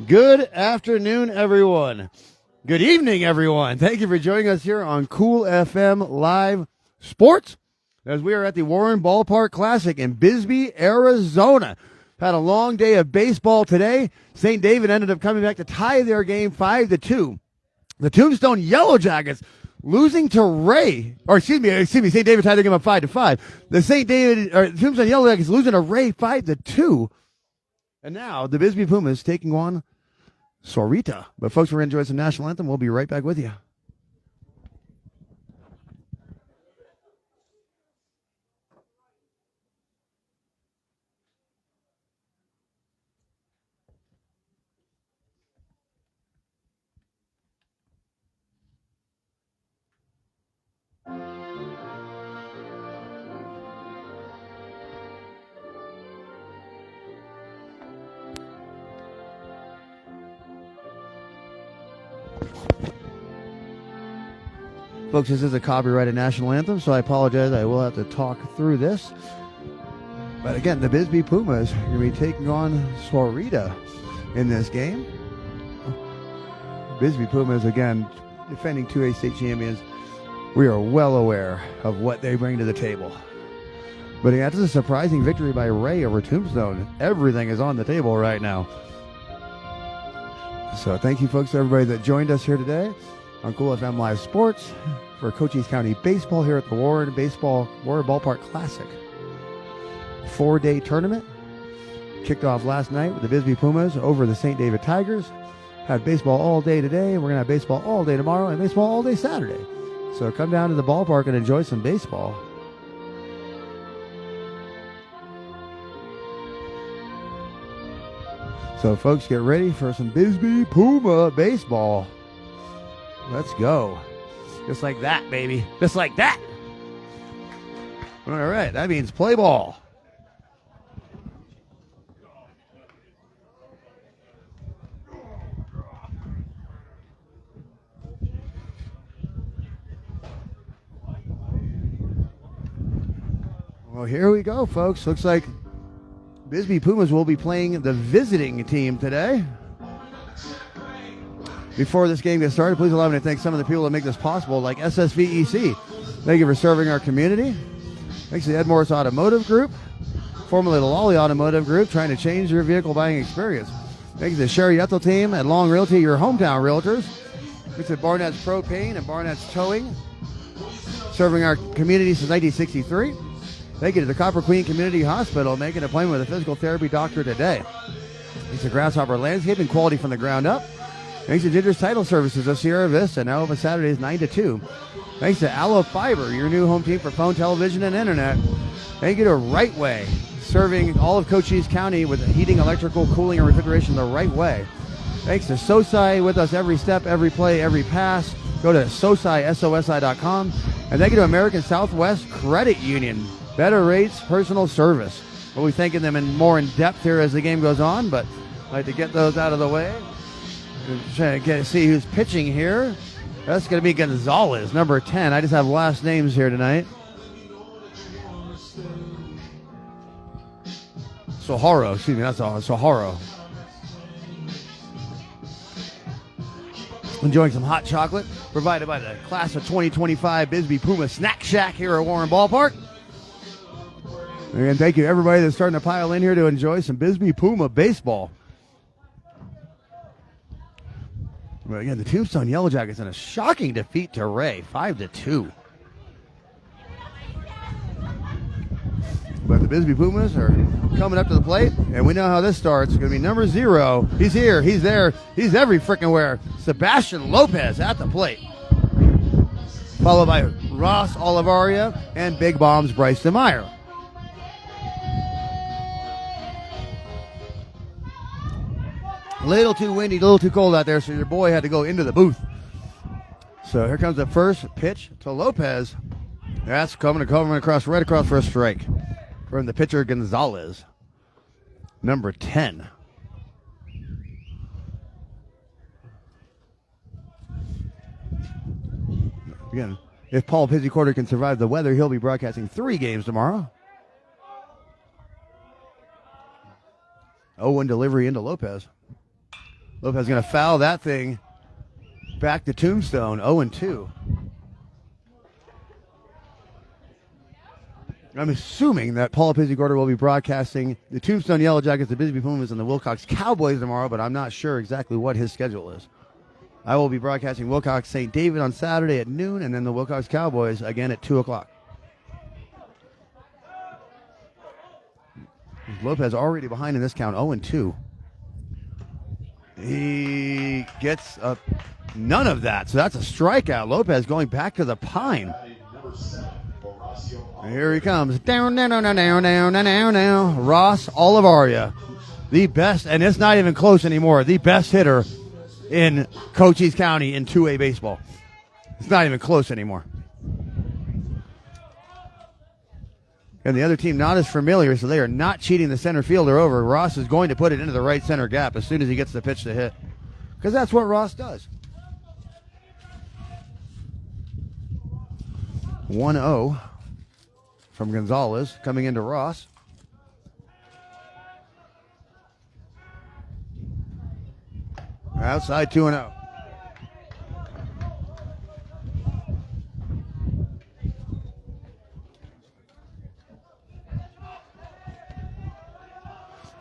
Good afternoon, everyone. Good evening, everyone. Thank you for joining us here on Cool FM Live Sports as we are at the Warren Ballpark Classic in Bisbee, Arizona. Had a long day of baseball today. St. David ended up coming back to tie their game 5-2. The Tombstone Yellow Jackets losing to Ray, St. David tied their game up 5-5. The Tombstone Yellow Jackets losing to Ray 5-2. And now the Bisbee Pumas taking on Sahauro. But folks, we're going to enjoy some national anthem. We'll be right back with you. Folks, this is a copyrighted national anthem, so I apologize. I will have to talk through this. But again, the Bisbee Pumas are going to be taking on Sahauro in this game. Bisbee Pumas, again, defending 2A state champions. We are well aware of what they bring to the table. But again, this is a surprising victory by Ray over Tombstone. Everything is on the table right now. So thank you, folks, everybody that joined us here today on Cool FM Live Sports for Cochise County Baseball here at the Warren Ballpark Classic. 4-day tournament. Kicked off last night with the Bisbee Pumas over the St. David Tigers. Had baseball all day today. We're going to have baseball all day tomorrow and baseball all day Saturday. So come down to the ballpark and enjoy some baseball. So folks, get ready for some Bisbee Puma baseball. Let's go. Just like that, baby. Just like that. All right, that means play ball. Well, here we go, folks. Looks like Bisbee Pumas will be playing the visiting team today. Before this game gets started, please allow me to thank some of the people that make this possible, like SSVEC. Thank you for serving our community. Thanks to the MORSE Automotive Group, formerly the Lolly Automotive Group, trying to change your vehicle buying experience. Thanks to the EHTELL team at Long Realty, your hometown realtors. Thanks to BARNETT'S Propane and BARNETT'S Towing, serving our community since 1963. Thank you to the Copper Queen Community Hospital, making an appointment with a physical therapy doctor today. Thanks to Grasshopper Landscaping, quality from the ground up. Thanks to Ginger's Title Services of Sierra Vista, now open Saturdays 9-2. Thanks to Aloe Fiber, your new home team for phone, television, and internet. Thank you to Right Way, serving all of Cochise County with heating, electrical, cooling, and refrigeration the right way. Thanks to SOSI, with us every step, every play, every pass. Go to SOSI.com. And thank you to American Southwest Credit Union. Better rates, personal service. We'll be thanking them more in depth here as the game goes on, but I'd like to get those out of the way. Trying to see who's pitching here. That's going to be Gonzalez, number 10. I just have last names here tonight. Sahauro, excuse me, that's all. Sahauro. Enjoying some hot chocolate provided by the class of 2025 Bisbee Puma Snack Shack here at Warren Ballpark. And thank you to everybody that's starting to pile in here to enjoy some Bisbee Puma baseball. But again, the Tombstone Yellow Jackets in a shocking defeat to Ray, 5-2. But the Bisbee Pumas are coming up to the plate, and we know how this starts. It's going to be number 0. He's here. He's there. He's every frickin' where. Sebastian Lopez at the plate. Followed by Ross Olivaria and Big Bombs Bryce DeMeyer. A little too windy, a little too cold out there, so your boy had to go into the booth. So here comes the first pitch to Lopez. That's coming across right across for a strike from the pitcher Gonzalez, number 10. Again, if Paul Pizzicorder can survive the weather, he'll be broadcasting 3 games tomorrow. 0-1 delivery into Lopez. Lopez going to foul that thing back to Tombstone, 0-2. I'm assuming that Paula Pizzigorda will be broadcasting the Tombstone Yellow Jackets, the Bisbee Pumas, and the Wilcox Cowboys tomorrow, but I'm not sure exactly what his schedule is. I will be broadcasting Wilcox St. David on Saturday at noon, and then the Wilcox Cowboys again at 2 o'clock. Lopez already behind in this count, 0-2. He gets none of that, so that's a strikeout. Lopez going back to the pine. Here he comes. Down. Ross Olivaria, the best, and it's not even close anymore, the best hitter in Cochise County in 2A baseball. It's not even close anymore. And the other team not as familiar, so they are not cheating the center fielder over. Ross is going to put it into the right center gap as soon as he gets the pitch to hit, because that's what Ross does. 1-0 from Gonzalez coming into Ross. Outside 2-0.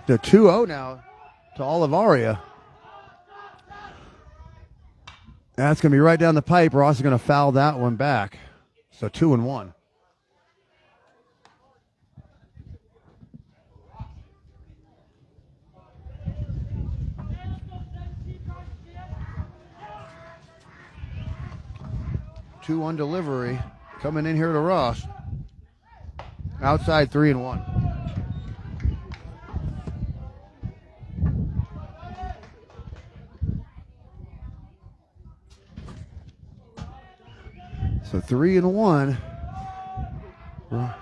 The 2-0 now to Olivaria. That's going to be right down the pipe. Ross is going to foul that one back. So 2-1. Two-one delivery coming in here to Ross. Outside 3-1. So 3-1.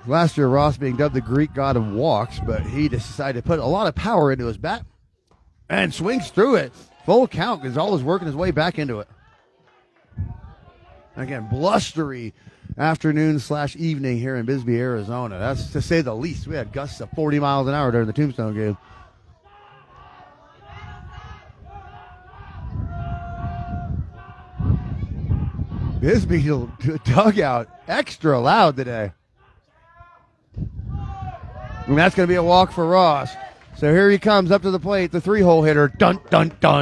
Last year, Ross being dubbed the Greek god of walks, but he decided to put a lot of power into his bat and swings through it. Full count. Gonzalez working his way back into it. Again, blustery afternoon/evening here in Bisbee, Arizona. That's to say the least. We had gusts of 40 miles an hour during the Tombstone game. Bisbee dugout extra loud today. And that's going to be a walk for Ross. So here he comes up to the plate, the three-hole hitter. Dun, dun, dun.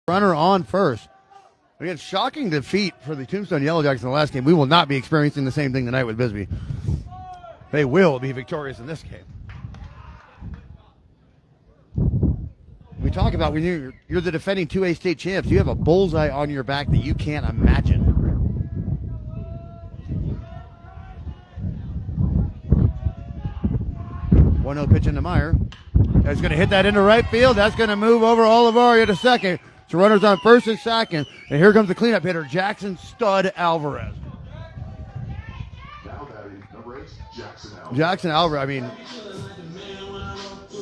Runner on first. Again, shocking defeat for the Tombstone Yellow Jackets in the last game. We will not be experiencing the same thing tonight with Bisbee. They will be victorious in this game. We talk about when you're the defending 2A state champs, you have a bullseye on your back that you can't imagine. One-zero pitch into Meyer. That's going to hit that into right field. That's going to move over Olivaria to second. So runners on first and second. And here comes the cleanup hitter, Jackson Stud Alvarez. Now batting number 8, Jackson Alvarez. Jackson Alvarez, I mean,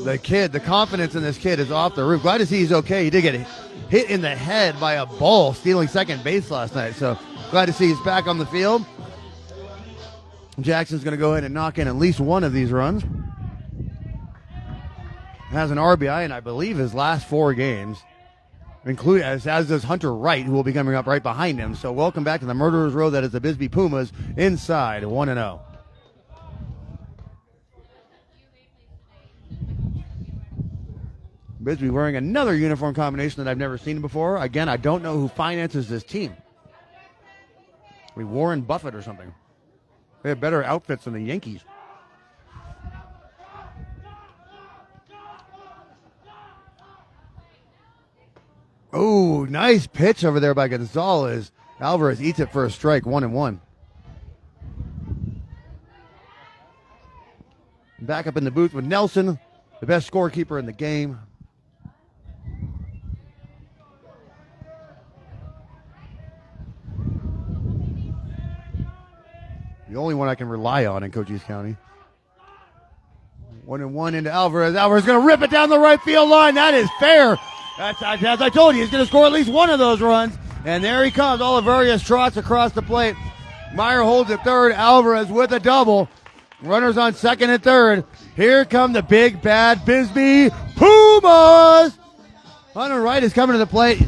the kid, the confidence in this kid is off the roof. Glad to see he's okay. He did get hit in the head by a ball stealing second base last night. So glad to see he's back on the field. Jackson's going to go ahead and knock in at least one of these runs. Has an RBI in, I believe, his last 4 games. Including as does Hunter Wright, who will be coming up right behind him. So welcome back to the Murderers Row that is the Bisbee Pumas inside 1-0. Bisbee wearing another uniform combination that I've never seen before. Again, I don't know who finances this team. Maybe Warren Buffett or something. They have better outfits than the Yankees. Oh, nice pitch over there by Gonzalez. Alvarez eats it for a strike, 1-1. Back up in the booth with Nelson, the best scorekeeper in the game. The only one I can rely on in Cochise County. 1-1 into Alvarez. Alvarez going to rip it down the right field line. That is fair. That's, as I told you, he's going to score at least one of those runs. And there he comes. Oliverius trots across the plate. Meyer holds at third. Alvarez with a double. Runners on second and third. Here come the big bad Bisbee Pumas. Hunter Wright is coming to the plate.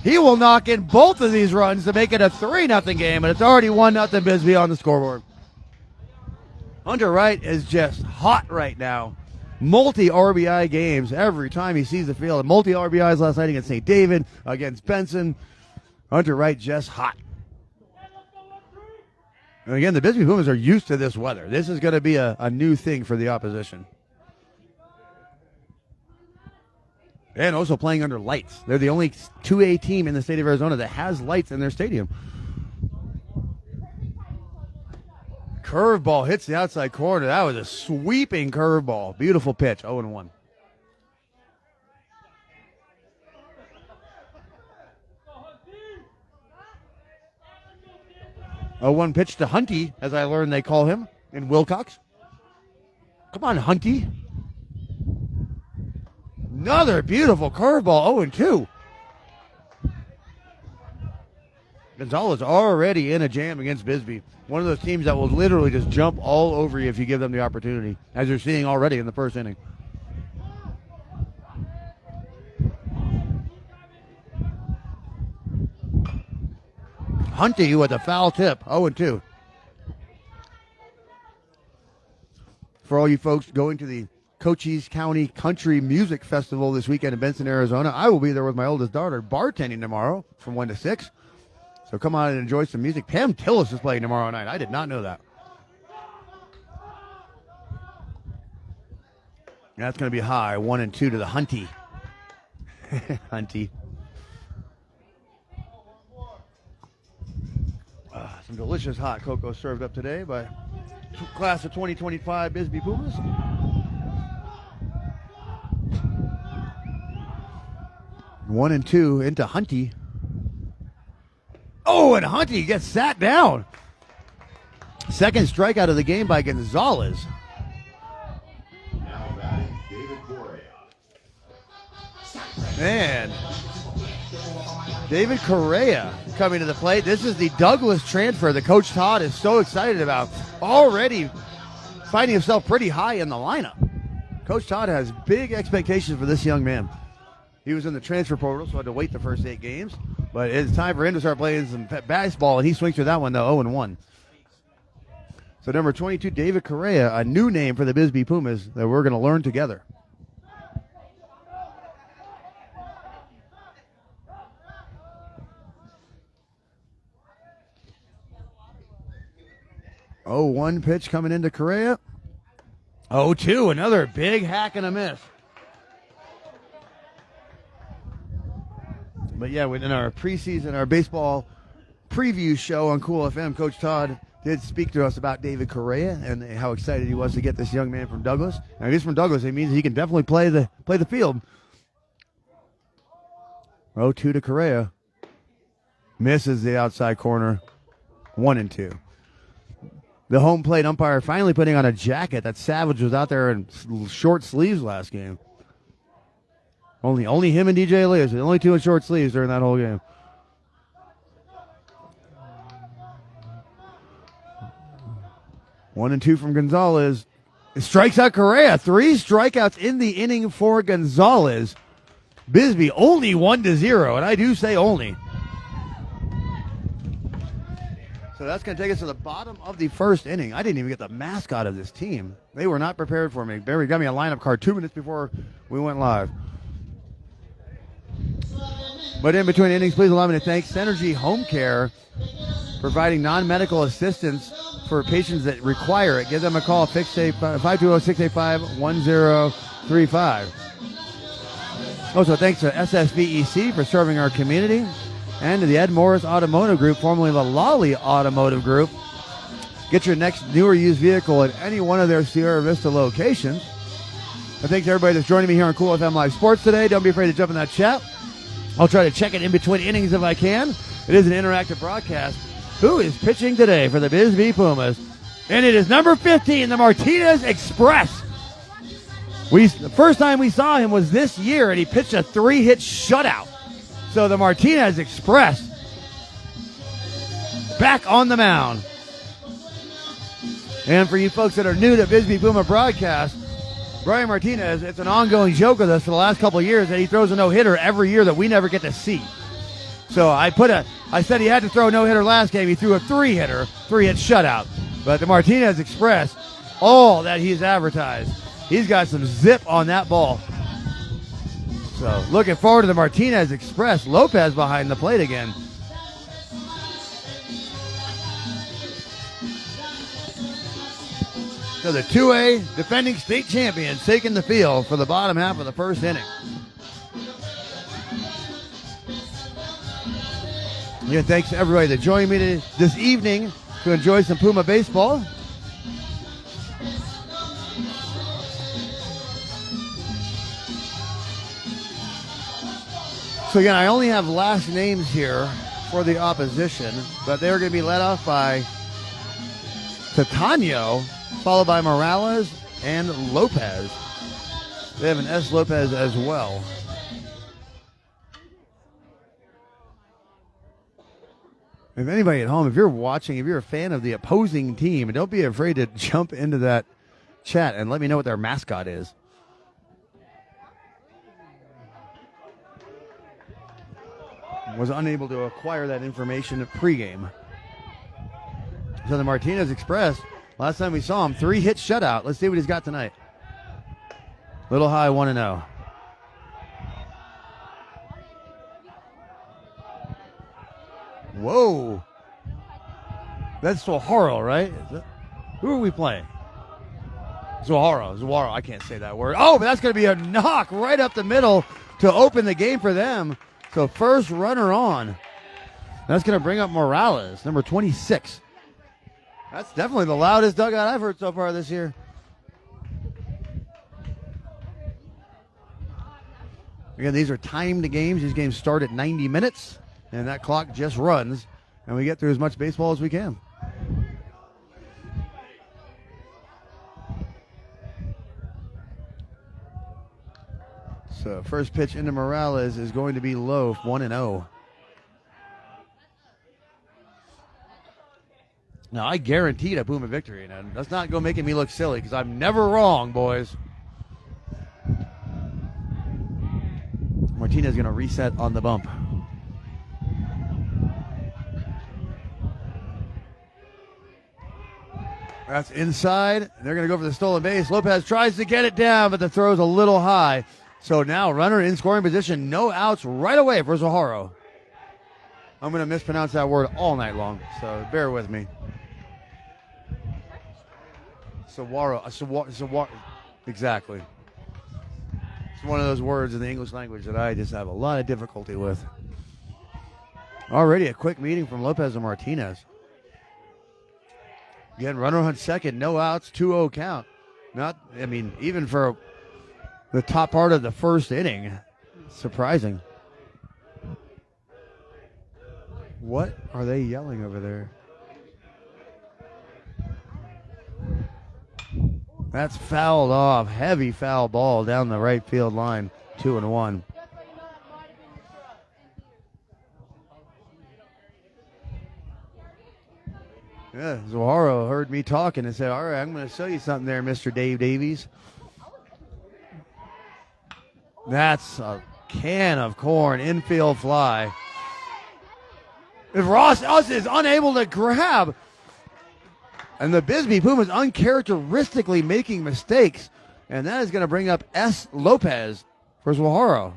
He will knock in both of these runs to make it a 3-0 game, and it's already 1-0 Bisbee on the scoreboard. Hunter Wright is just hot right now. Multi-RBI games every time he sees the field. Multi-RBIs last night against St. David, against Benson. Hunter Wright just hot. And again, the Bisbee Pumas are used to this weather. This is going to be a new thing for the opposition. And also playing under lights. They're the only 2A team in the state of Arizona that has lights in their stadium. Curveball hits the outside corner. That was a sweeping curveball. Beautiful pitch, 0-1. A 1 pitch to Hunty, as I learned they call him in Wilcox. Come on, Hunty. Another beautiful curveball, 0-2. Gonzalez already in a jam against Bisbee. One of those teams that will literally just jump all over you if you give them the opportunity, as you're seeing already in the first inning. Hunty with a foul tip, 0-2. For all you folks going to the Cochise County Country Music Festival this weekend in Benson, Arizona, I will be there with my oldest daughter bartending tomorrow from 1 to 6. So come on and enjoy some music. Pam Tillis is playing tomorrow night. I did not know that. That's going to be high, 1-2 to the Hunty. Hunty. Some delicious hot cocoa served up today by class of 2025 Bisbee Pumas. One and two into Hunty. Oh, and Hunty gets sat down. Second strikeout of the game by Gonzalez. Now batting, David Correa. And David Correa coming to the plate. This is the Douglas transfer that Coach Todd is so excited about. Already finding himself pretty high in the lineup. Coach Todd has big expectations for this young man. He was in the transfer portal, so had to wait the first 8 games. But it's time for him to start playing some baseball, and he swings through that one, though, 0-1. So number 22, David Correa, a new name for the Bisbee Pumas that we're going to learn together. Oh, 1 pitch coming into Correa. 0-2, another big hack and a miss. But yeah, in our preseason, our baseball preview show on Cool FM, Coach Todd did speak to us about David Correa and how excited he was to get this young man from Douglas. Now, if he's from Douglas, it means he can definitely play the field. 0-2 to Correa. Misses the outside corner. 1-2. The home plate umpire finally putting on a jacket that Savage was out there in short sleeves last game. Only him and DJ Elias, the only two in short sleeves during that whole game. One and two from Gonzalez. It strikes out Correa. 3 strikeouts in the inning for Gonzalez. Bisbee only 1-0, and I do say only. So that's going to take us to the bottom of the first inning. I didn't even get the mascot of this team. They were not prepared for me. Barry got me a lineup card 2 minutes before we went live. But in between innings, please allow me to thank Synergy Home Care, providing non-medical assistance for patients that require it. Give them a call, 520-685-1035. Also, thanks to SSVEC for serving our community, and to the MORSE Automotive Group, formerly the Lolly Automotive Group. Get your next new or used vehicle at any one of their Sierra Vista locations. I thank everybody that's joining me here on Cool FM Live Sports today. Don't be afraid to jump in that chat. I'll try to check it in between innings if I can. It is an interactive broadcast. Who is pitching today for the Bisbee Pumas? And it is number 15, the Martinez Express. The first time we saw him was this year, and he pitched a 3-hit shutout. So the Martinez Express back on the mound. And for you folks that are new to Bisbee Puma broadcast, Brian Martinez, it's an ongoing joke with us for the last couple of years that he throws a no-hitter every year that we never get to see. So I said he had to throw a no-hitter last game. He threw a 3-hitter, 3-hit shutout. But the Martinez Express, all that he's advertised, he's got some zip on that ball. So looking forward to the Martinez Express. Lopez behind the plate again. So the 2A defending state champions taking the field for the bottom half of the first inning. Again, thanks to everybody that joined me this evening to enjoy some Puma baseball. So again, I only have last names here for the opposition, but they're going to be led off by Titano, followed by Morales and Lopez. They have an S. Lopez as well. If anybody at home, if you're watching, if you're a fan of the opposing team, don't be afraid to jump into that chat and let me know what their mascot is. Was unable to acquire that information pregame. So the Martinez Express, last time we saw him, 3-hit shutout. Let's see what he's got tonight. Little high, 1-0. Whoa. That's Sahauro, right? Who are we playing? Sahauro. I can't say that word. Oh, but that's going to be a knock right up the middle to open the game for them. So first runner on. That's going to bring up Morales, number 26. That's definitely the loudest dugout I've heard so far this year. Again, these are timed games. These games start at 90 minutes, and that clock just runs, and we get through as much baseball as we can. So first pitch into Morales is going to be low, 1-0. Now, I guaranteed a Puma victory, and that's not going making me look silly because I'm never wrong, boys. Martinez going to reset on the bump. That's inside. They're going to go for the stolen base. Lopez tries to get it down, but the throw's a little high. So now runner in scoring position, no outs right away for Sahauro. I'm going to mispronounce that word all night long, so bear with me. Sahauro, exactly. It's one of those words in the English language that I just have a lot of difficulty with. Already a quick meeting from Lopez and Martinez. Again, runner on second, no outs, 2-0 count. Even for the top part of the first inning, surprising. What are they yelling over there? That's fouled off. Heavy foul ball down the right field line. 2-1. Yeah, Sahauro heard me talking and said, all right, I'm going to show you something there, Mr. Dave Davies. That's a can of corn, infield fly. If Ross is unable to grab, and the Bisbee Pumas uncharacteristically making mistakes, and that is going to bring up S. Lopez for Sahauro.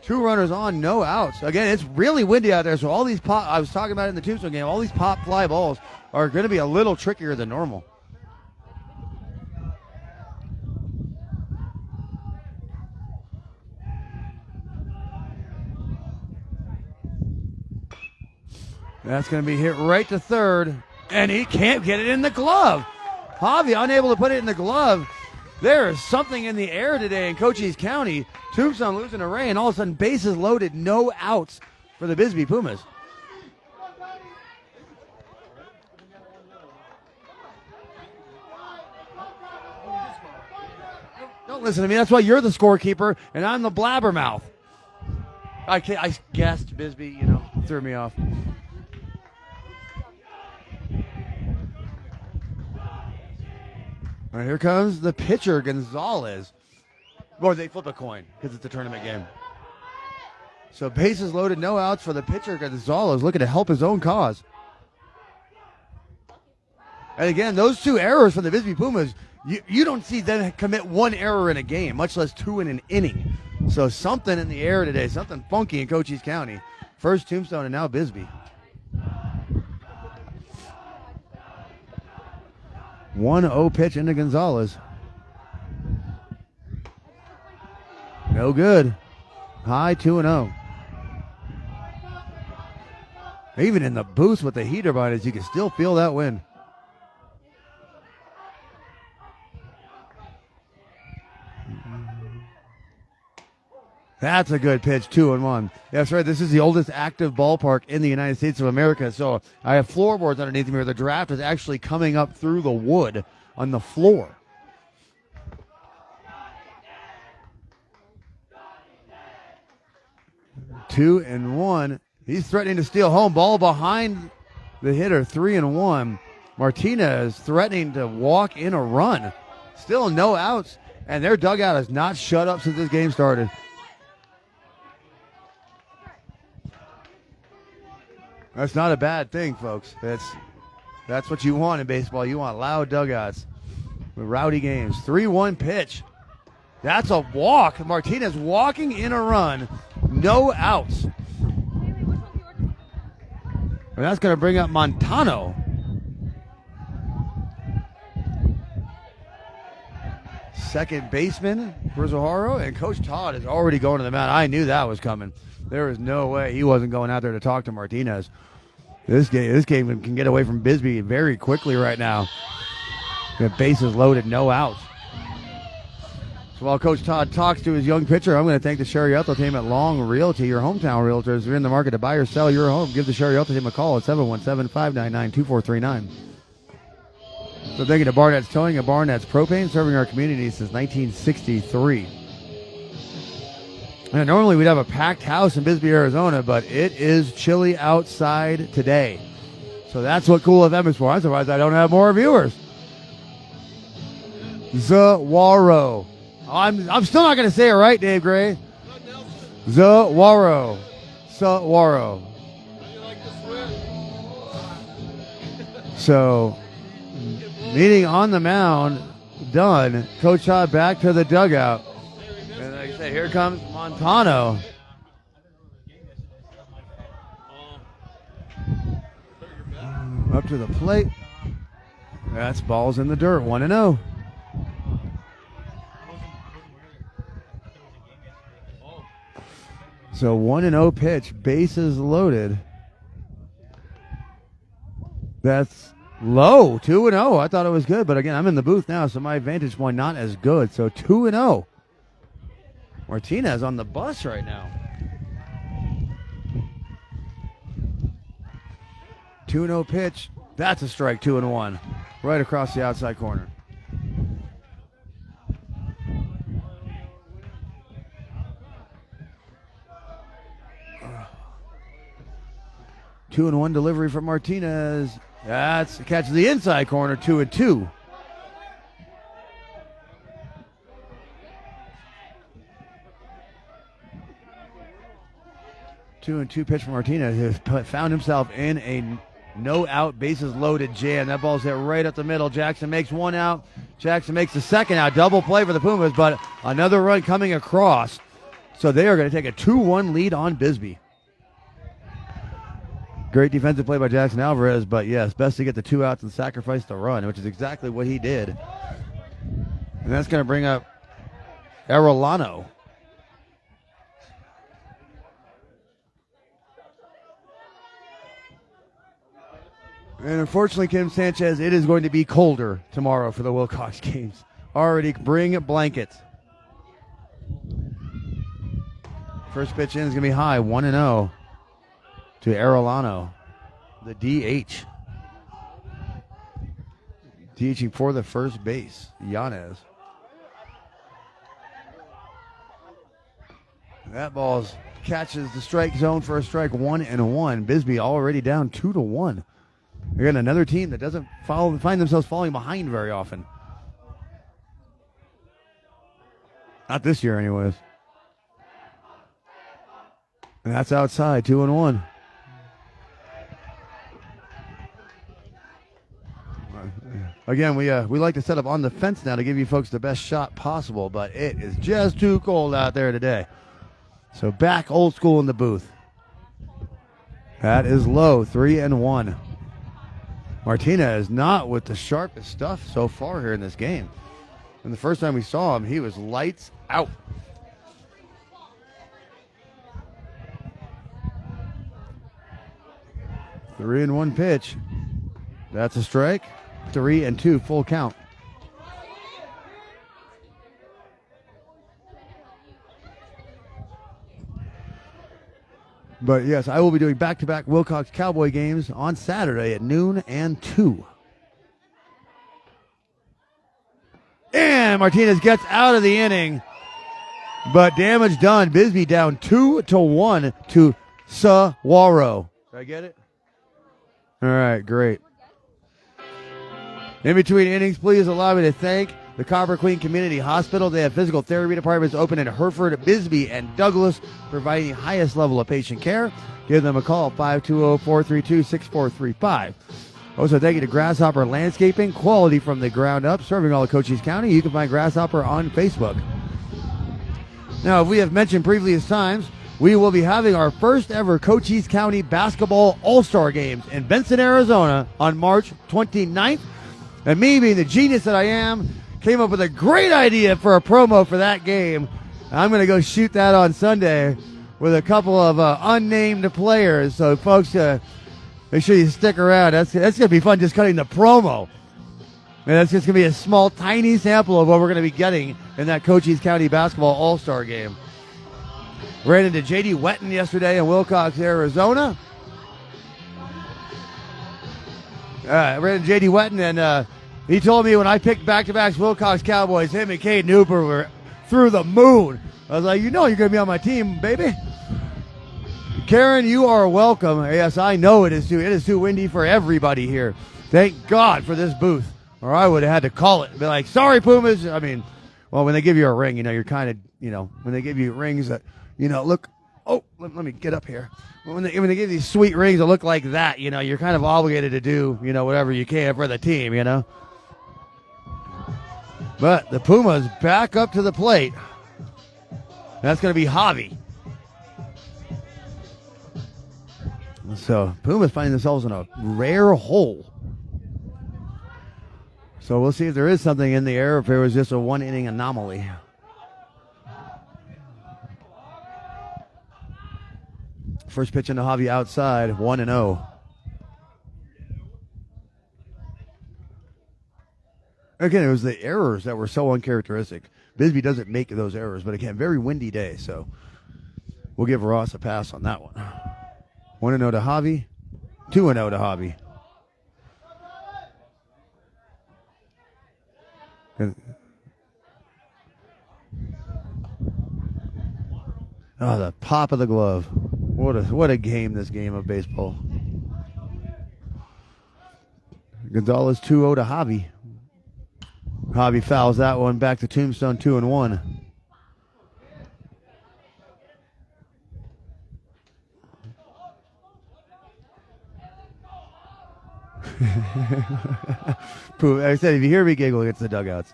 2 runners on, no outs. Again, it's really windy out there, so all these I was talking about it in the Tombstone game, all these pop fly balls are going to be a little trickier than normal. That's going to be hit right to third, and he can't get it in the glove. Javi unable to put it in the glove. There is something in the air today in Cochise County. Tombstone losing a rain, all of a sudden bases loaded, no outs for the Bisbee Pumas. don't listen to me. That's why you're the scorekeeper and I'm the blabbermouth. I guessed Bisbee, threw me off. All right, here comes the pitcher, Gonzalez. Or they flip a coin because it's a tournament game. So bases loaded, no outs for the pitcher, Gonzalez, looking to help his own cause. And again, those 2 errors from the Bisbee Pumas, you don't see them commit 1 error in a game, much less 2 in an inning. So something in the air today, something funky in Cochise County. First Tombstone and now Bisbee. 1-0 pitch into Gonzalez. No good. High 2-0. Even in the booth with the heater behind us, you can still feel that wind. That's a good pitch, 2-1. Yeah, that's right. This is the oldest active ballpark in the United States of America. So I have floorboards underneath me where the draft is actually coming up through the wood on the floor. Two and one. He's threatening to steal home. Ball behind the hitter, 3-1. Martinez threatening to walk in a run. Still no outs, and their dugout has not shut up since this game started. That's not a bad thing, folks. That's what you want in baseball. You want loud dugouts with rowdy games. 3-1 pitch. That's a walk. Martinez walking in a run. No outs. And that's going to bring up Montano. Second baseman for Sahauro, and Coach Todd is already going to the mound. I knew that was coming. There was no way he wasn't going out there to talk to Martinez. This game can get away from Bisbee very quickly right now. The bases loaded, no outs. So while Coach Todd talks to his young pitcher, I'm going to thank the Sherry Outlet team at Long Realty, your hometown realtors. If you're in the market to buy or sell your home, give the Sherry Outlet team a call at 717-599-2439. So thank you to Barnett's Towing and Barnett's Propane, serving our community since 1963. And normally we'd have a packed house in Bisbee, Arizona, but it is chilly outside today. So that's what Cool FM is for. I'm surprised I don't have more viewers. Sahauro. I'm still not going to say it right, Dave Gray. Sahauro. Sahauro. So, meeting on the mound, done. Coach Todd back to the dugout. And like I say, here comes Montano. Up to the plate. That's balls in the dirt, 1-0. So 1-0 pitch, bases loaded. That's low, 2-0. I thought it was good, but again, I'm in the booth now, so my vantage point not as good. So 2-0. Martinez on the bus right now. 2-0 pitch. That's a strike, 2-1. Right across the outside corner. Two and one delivery from Martinez. That's catches the inside corner, 2-2. Two and two pitch from Martinez, who found himself in a no-out, bases-loaded jam. That ball's hit right up the middle. Jackson makes one out. Jackson makes the second out. Double play for the Pumas, but another run coming across. So they are going to take a 2-1 lead on Bisbee. Great defensive play by Jackson Alvarez, but yes, best to get the 2 outs and sacrifice the run, which is exactly what he did. And that's going to bring up Arellano. And unfortunately, Kim Sanchez, it is going to be colder tomorrow for the Wilcox games. Already bring blankets. First pitch in is going to be high, 1-0 to Arellano, the DH. DHing for the first base, Yanez. That ball catches the strike zone for a strike, 1-1. Bisbee already down 2-1. Again, another team that doesn't find themselves falling behind very often. Not this year, anyways. And that's outside, 2-1. Again, we like to set up on the fence now to give you folks the best shot possible, but it is just too cold out there today. So back old school in the booth. That is low, 3-1. Martinez not with the sharpest stuff so far here in this game. And the first time we saw him, he was lights out. Three and one pitch. That's a strike. 3-2, full count. But yes, I will be doing back-to-back Wilcox Cowboy games on Saturday at noon and 2. And Martinez gets out of the inning, but damage done. Bisbee down 2-1 to Sahauro. Did I get it? All right, great. In between innings, please allow me to thank the Copper Queen Community Hospital. They have physical therapy departments open in Hereford, Bisbee, and Douglas, providing the highest level of patient care. Give them a call, 520-432-6435. Also, thank you to Grasshopper Landscaping, quality from the ground up, serving all of Cochise County. You can find Grasshopper on Facebook. Now, if we have mentioned previous times, we will be having our first ever Cochise County Basketball All-Star Games in Benson, Arizona on March 29th. And me, being the genius that I am, came up with a great idea for a promo for that game. I'm going to go shoot that on Sunday with a couple of unnamed players. So, folks, make sure you stick around. That's going to be fun, just cutting the promo. And that's just going to be a small, tiny sample of what we're going to be getting in that Cochise County Basketball All-Star Game. Ran into J.D. Wetton yesterday in Wilcox, Arizona. I ran into J.D. Wetton, and he told me when I picked back-to-backs Wilcox Cowboys, him and Caden Hooper were through the moon. I was like, you know you're going to be on my team, baby. Karen, you are welcome. Yes, I know it is too windy for everybody here. Thank God for this booth, or I would have had to call it and be like, sorry, Pumas. I mean, well, when they give you a ring, you're kind of, when they give you rings that, look, oh, let me get up here. When they give these sweet rings that look like that, you're kind of obligated to do, whatever you can for the team, But the Pumas back up to the plate. That's going to be Javi. So Pumas finding themselves in a rare hole. So we'll see if there is something in the air, if it was just a one-inning anomaly. First pitch into Javi outside, 1-0. Again, it was the errors that were so uncharacteristic. Bisbee doesn't make those errors, but again, very windy day, so we'll give Ross a pass on that one. 1-0 to Javi, 2-0 to Javi. Oh, the pop of the glove. What a game, this game of baseball. Gonzalez 2-0 to Javi. Javi fouls that one back to Tombstone, 2-1. Like I said, if you hear me giggle, it's the dugouts.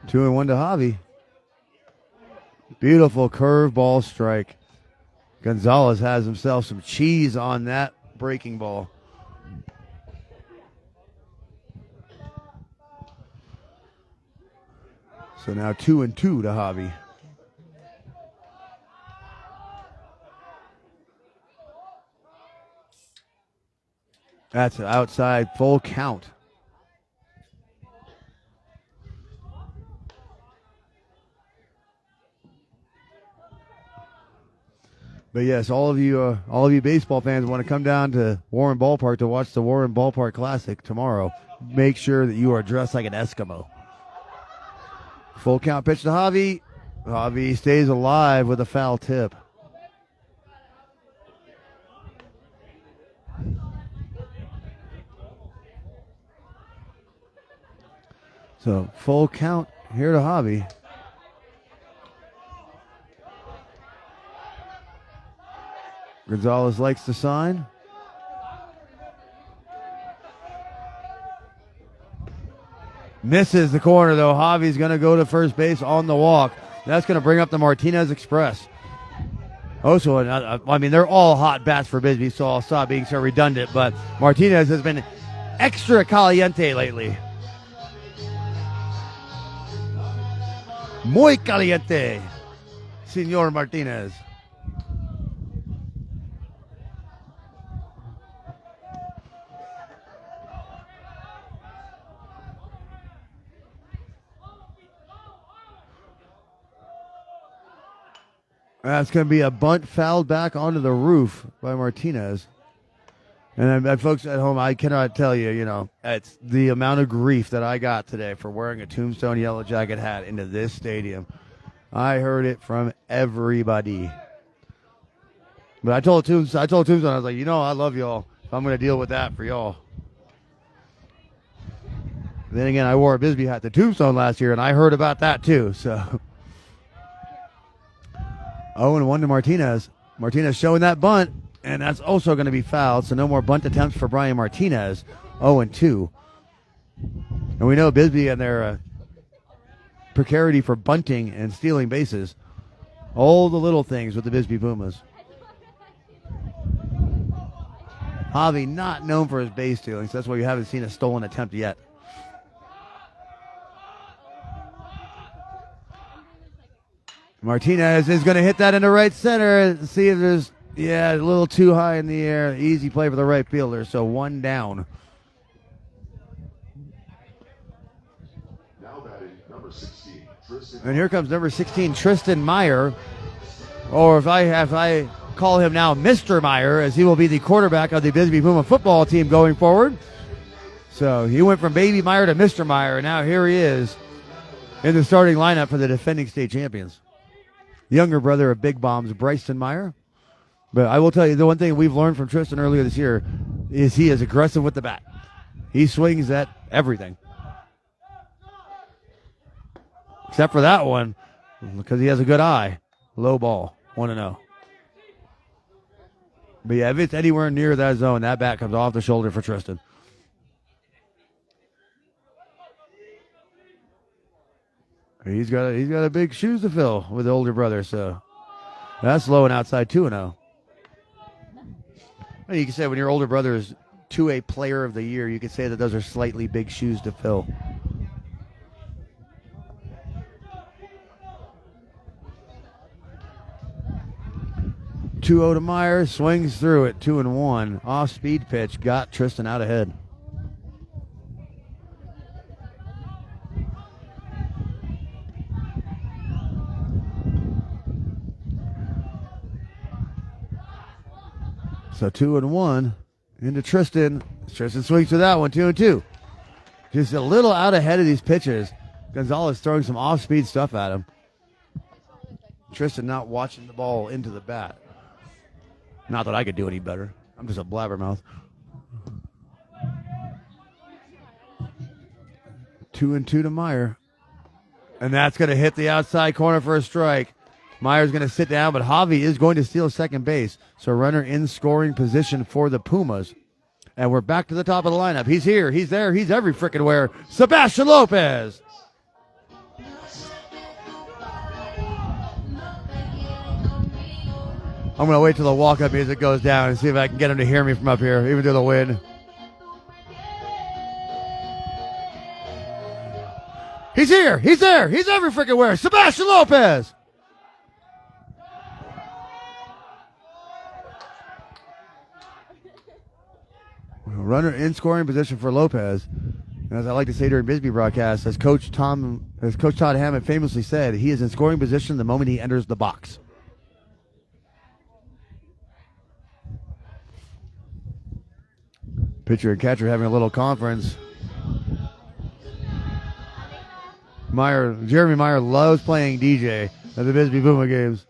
2-1 to Javi. Beautiful curveball strike. Gonzalez has himself some cheese on that breaking ball. So now 2-2 to Javi. That's an outside full count. But yes, all of you baseball fans want to come down to Warren Ballpark to watch the Warren Ballpark Classic tomorrow. Make sure that you are dressed like an Eskimo. Full count pitch to Javi. Javi stays alive with a foul tip. So full count here to Javi. Gonzalez likes the sign. Misses the corner, though. Javi's going to go to first base on the walk. That's going to bring up the Martinez Express. Also, I mean, they're all hot bats for Bisbee, so I'll stop being so redundant, but Martinez has been extra caliente lately. Muy caliente, Señor Martinez. That's going to be a bunt fouled back onto the roof by Martinez. And folks at home, I cannot tell you, it's the amount of grief that I got today for wearing a Tombstone Yellow Jacket hat into this stadium. I heard it from everybody. But I told Tombstone, I was like, I love y'all. I'm going to deal with that for y'all. Then again, I wore a Bisbee hat to Tombstone last year, and I heard about that too, so... 0-1 to Martinez. Martinez showing that bunt, and that's also going to be fouled, so no more bunt attempts for Brian Martinez. 0-2. And we know Bisbee and their precarity for bunting and stealing bases. All the little things with the Bisbee Pumas. Javi not known for his base stealing, so that's why you haven't seen a stolen attempt yet. Martinez is going to hit that into right center and see if there's, a little too high in the air. Easy play for the right fielder, so one down. Now batting number 16, Tristan. And here comes number 16, Tristan Meyer. Or if I call him now Mr. Meyer, as he will be the quarterback of the Bisbee Puma football team going forward. So he went from Baby Meyer to Mr. Meyer, and now here he is in the starting lineup for the defending state champions. Younger brother of Big Bombs, Bryson Meyer. But I will tell you, the one thing we've learned from Tristan earlier this year is he is aggressive with the bat. He swings at everything. Except for that one, because he has a good eye. Low ball, 1-0. But yeah, if it's anywhere near that zone, that bat comes off the shoulder for Tristan. He's got a big shoes to fill with the older brother, so that's low and outside 2-0. You can say when your older brother is 2A player of the year, you could say that those are slightly big shoes to fill. To Meyer, swings through it, 2-1. Off speed pitch, got Tristan out ahead. So 2-1 into Tristan. Tristan swings to that one, 2-2. Just a little out ahead of these pitches. Gonzalez throwing some off-speed stuff at him. Tristan not watching the ball into the bat. Not that I could do any better. I'm just a blabbermouth. 2-2 to Meyer. And that's going to hit the outside corner for a strike. Meyer's going to sit down, but Javi is going to steal second base. So runner in scoring position for the Pumas. And we're back to the top of the lineup. He's here. He's there. He's every frickin' where. Sebastian Lopez. I'm going to wait till the walk-up music goes down and see if I can get him to hear me from up here, even through the wind. He's here. He's there. He's every frickin' where. Sebastian Lopez. Runner in scoring position for Lopez. And as I like to say during Bisbee broadcasts, as Coach Todd Hammond famously said, he is in scoring position the moment he enters the box. Pitcher and catcher having a little conference. Jeremy Meyer loves playing DJ. at the Bisbee Puma games.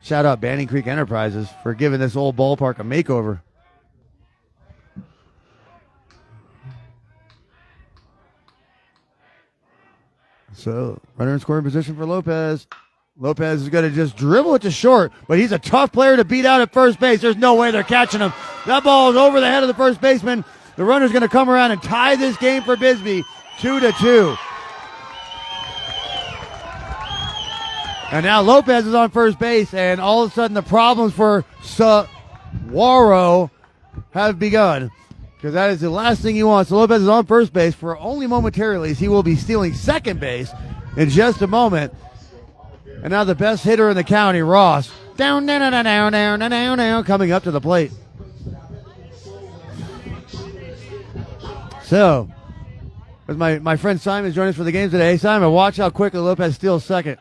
Shout out Banning Creek Enterprises for giving this old ballpark a makeover. So, runner in scoring position for Lopez. Lopez is going to just dribble it to short, but he's a tough player to beat out at first base. There's no way they're catching him. That ball is over the head of the first baseman. The runner's going to come around and tie this game for Bisbee, 2-2. And now Lopez is on first base, and all of a sudden the problems for Sahauro have begun. Because that is the last thing he wants. So Lopez is on first base for only momentarily, as he will be stealing second base in just a moment. And now the best hitter in the county, Ross, down, coming up to the plate. So, as my friend Simon is joining us for the game today. Hey, Simon, watch how quickly Lopez steals second.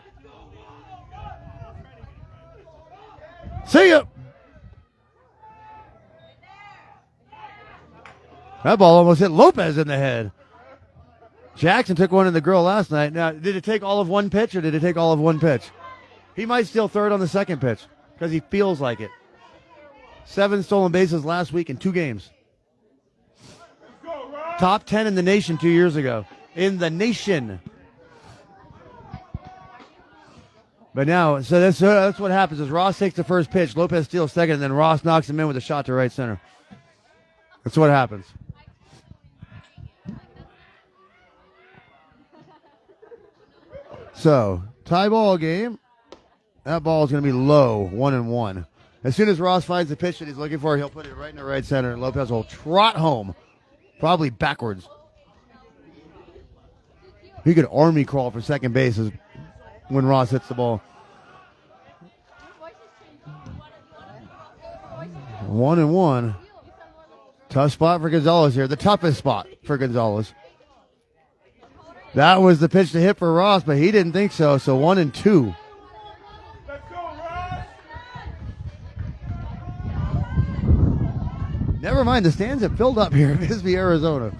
See ya. That ball almost hit Lopez in the head. Jackson took one in the grill last night. Now, did it take all of one pitch or did it take all of one pitch? He might steal third on the second pitch because he feels like it. 7 stolen bases last week in 2 games. Top 10 in the nation 2 years ago. In the nation. But now, so that's what happens is Ross takes the first pitch, Lopez steals second, and then Ross knocks him in with a shot to right center. That's what happens. So, tie ball game. That ball is going to be low, 1-1. As soon as Ross finds the pitch that he's looking for, he'll put it right in the right center, and Lopez will trot home, probably backwards. He could army crawl for second base when Ross hits the ball. 1-1. Tough spot for Gonzalez here. The toughest spot for Gonzalez. That was the pitch to hit for Ross, but he didn't think so. So 1-2. Let's go, Ross! Never mind, the stands have filled up here in Bisbee, Arizona.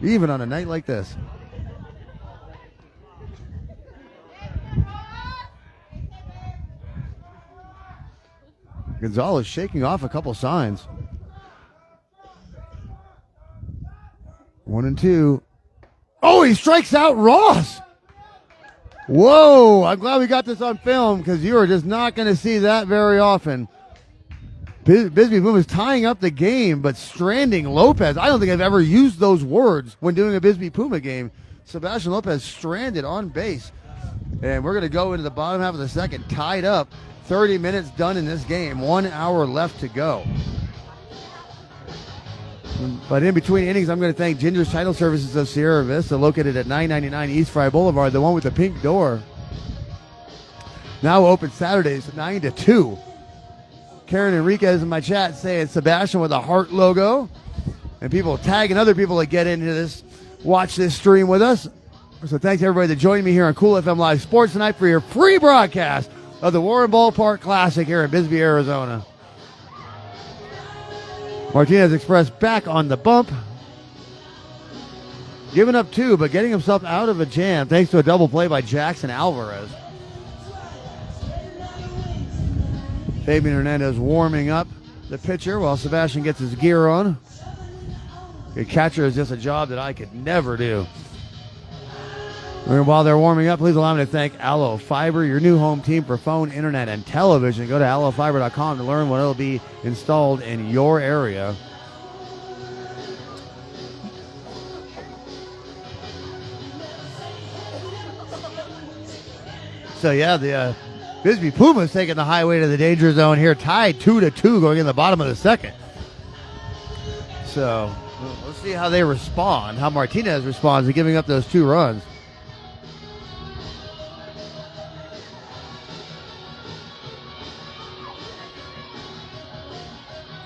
Even on a night like this. Gonzalez shaking off a couple signs. 1-2. Oh, he strikes out Ross. Whoa, I'm glad we got this on film because you are just not going to see that very often. Bisbee Boom is tying up the game, but stranding Lopez. I don't think I've ever used those words when doing a Bisbee Puma game. Sebastian Lopez stranded on base. And we're going to go into the bottom half of the second, tied up. 30 minutes done in this game. 1 hour left to go. But in between innings, I'm going to thank Ginger's Title Services of Sierra Vista, located at 999 East Fry Boulevard, the one with the pink door. Now open Saturdays 9 to 2. Karen Enriquez in my chat saying Sebastian with a heart logo. And people tagging other people that get into this, watch this stream with us. So thanks everybody that joined me here on Cool FM Live Sports tonight for your free broadcast of the Warren Ballpark Classic here in Bisbee, Arizona. Martinez Express back on the bump. Giving up 2, but getting himself out of a jam thanks to a double play by Jackson Alvarez. Fabian Hernandez warming up the pitcher while Sebastian gets his gear on. The catcher is just a job that I could never do. And while they're warming up, please allow me to thank Allo Fiber, your new home team for phone, internet, and television. Go to allofiber.com to learn when it'll be installed in your area. So, yeah, the Bisbee Pumas taking the highway to the danger zone here, tied 2-2 going in the bottom of the second. So, let's see how they respond, how Martinez responds to giving up those 2 runs.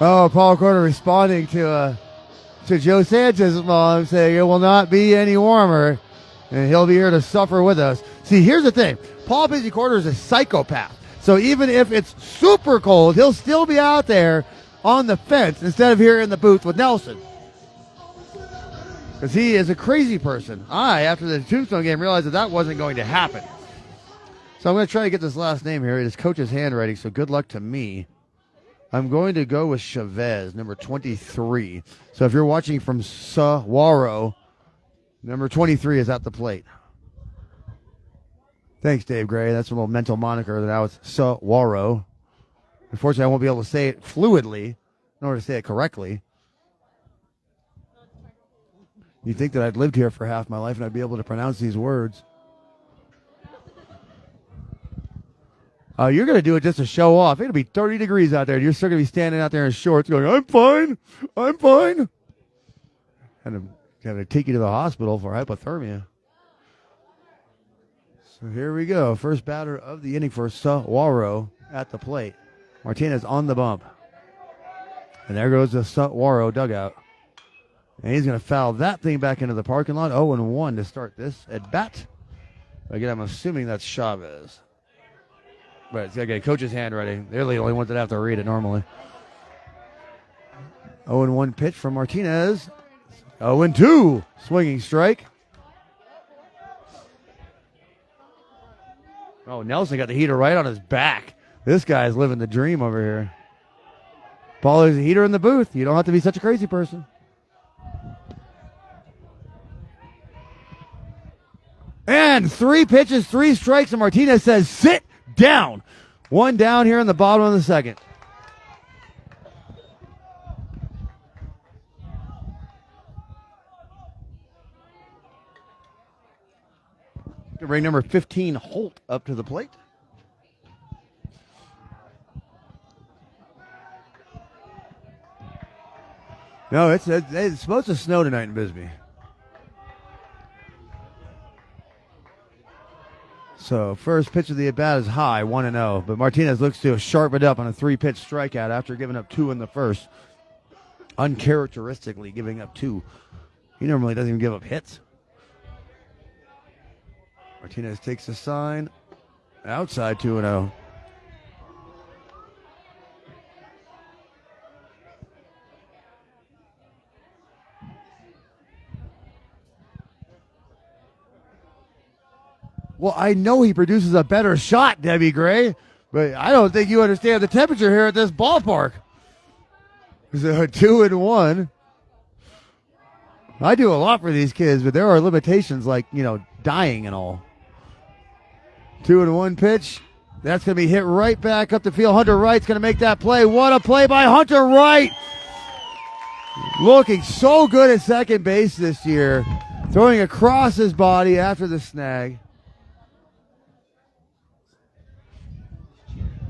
Oh, Paul Carter responding to Joe Sanchez's mom saying it will not be any warmer and he'll be here to suffer with us. See, here's the thing. Paul Busy Carter is a psychopath. So even if it's super cold, he'll still be out there on the fence instead of here in the booth with Nelson. Because he is a crazy person. After the Tombstone game, realized that wasn't going to happen. So I'm going to try to get this last name here. It is Coach's handwriting, so good luck to me. I'm going to go with Chavez, number 23. So if you're watching from Sahauro, number 23 is at the plate. Thanks, Dave Gray. That's a little mental moniker. Now it's Sahauro. Unfortunately, I won't be able to say it fluidly in order to say it correctly. You'd think that I'd lived here for half my life and I'd be able to pronounce these words. You're going to do it just to show off. It'll be 30 degrees out there. You're still going to be standing out there in shorts going, I'm fine. I'm fine. And I'm going to take you to the hospital for hypothermia. So here we go. First batter of the inning for Sahauro at the plate. Martinez on the bump. And there goes the Sahauro dugout. And he's going to foul that thing back into the parking lot. 0-1 to start this at bat. Again, I'm assuming that's Chavez. But it's got to get Coach's handwriting. They're the only ones that have to read it normally. 0-1 pitch from Martinez. 0-2 swinging strike. Oh, Nelson got the heater right on his back. This guy's living the dream over here. Paul, there's a heater in the booth. You don't have to be such a crazy person. And 3 pitches, 3 strikes, and Martinez says, sit down. 1 down here in the bottom of the second. To bring number 15, Holt, up to the plate. No, it's supposed to snow tonight in Bisbee. So first pitch of the at-bat is high, 1-0. But Martinez looks to sharpen it up on a 3-pitch strikeout after giving up 2 in the first. Uncharacteristically giving up 2. He normally doesn't even give up hits. Martinez takes the sign. Outside 2-0. Well, I know he produces a better shot, Debbie Gray, but I don't think you understand the temperature here at this ballpark. So 2-1. I do a lot for these kids, but there are limitations like, dying and all. 2-1 pitch. That's going to be hit right back up the field. Hunter Wright's going to make that play. What a play by Hunter Wright. Looking so good at second base this year. Throwing across his body after the snag.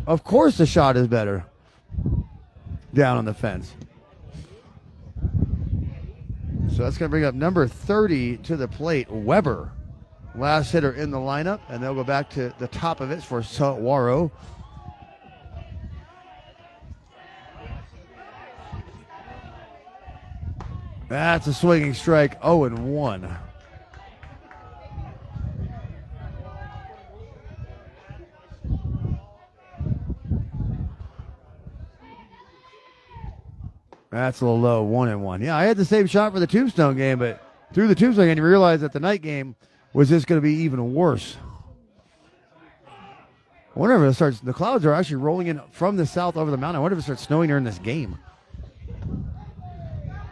Of course the shot is better down on the fence. So that's going to bring up number 30 to the plate, Weber. Last hitter in the lineup, and they'll go back to the top of it for Sahauro. That's a swinging strike, 0-1. That's a little low, 1-1. Yeah, I had the same shot for the Tombstone game, but through the Tombstone game, you realize that the night game was just going to be even worse. I wonder if it starts, the clouds are actually rolling in from the south over the mountain. I wonder if it starts snowing during this game.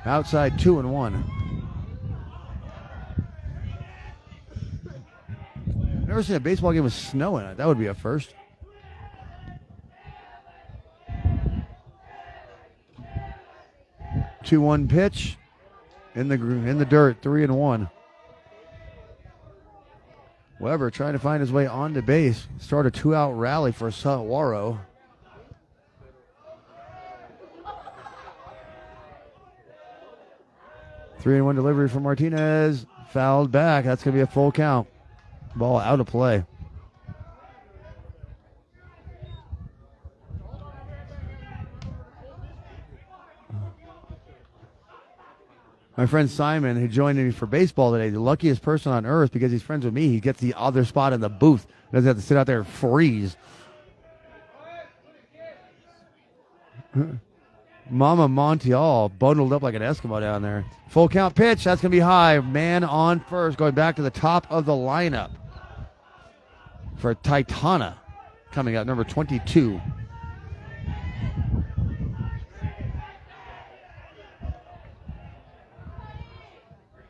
Outside 2-1. Never seen a baseball game with snow in it. That would be a first. Two-one pitch in the dirt, 3-1. Weber trying to find his way onto base. Start a 2-out rally for Sahauro. Three and one delivery from Martinez. Fouled back. That's going to be a full count. Ball out of play. My friend Simon, who joined me for baseball today, the luckiest person on earth because he's friends with me. He gets the other spot in the booth. Doesn't have to sit out there and freeze. Mama Montiel bundled up like an Eskimo down there. Full count pitch. That's going to be high. Man on first, going back to the top of the lineup. for Titana coming out, number 22.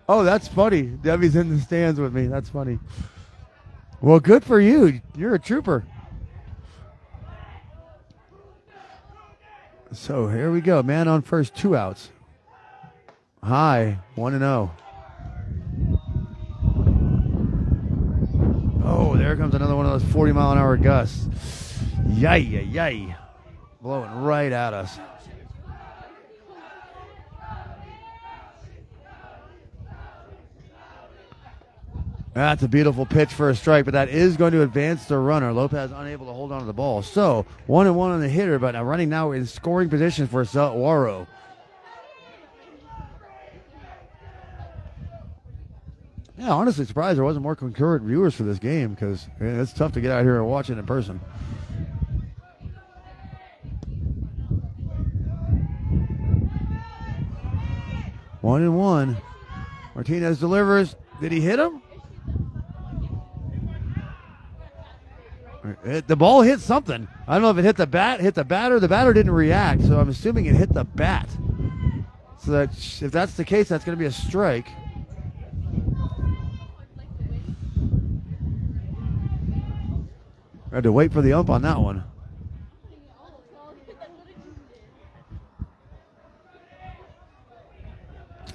Oh, that's funny. Debbie's in the stands with me. That's funny. Well, good for you. You're a trooper. So here we go. Man on first, 2 outs. High, 1-0. Oh, there comes another one of those 40-mile-an-hour gusts. Yay, yay, yay. Blowing right at us. That's a beautiful pitch for a strike, but that is going to advance the runner. Lopez unable to hold on to the ball. So 1-1 on the hitter, but now running now in scoring position for Sahauro. Yeah, honestly surprised there wasn't more concurrent viewers for this game because it's tough to get out here and watch it in person. One and one. Martinez delivers. Did he hit him? The ball hit something. I don't know if it hit the bat, hit the batter. The batter didn't react, so I'm assuming it hit the bat. So that if that's the case, that's going to be a strike. I had to wait for the ump on that one.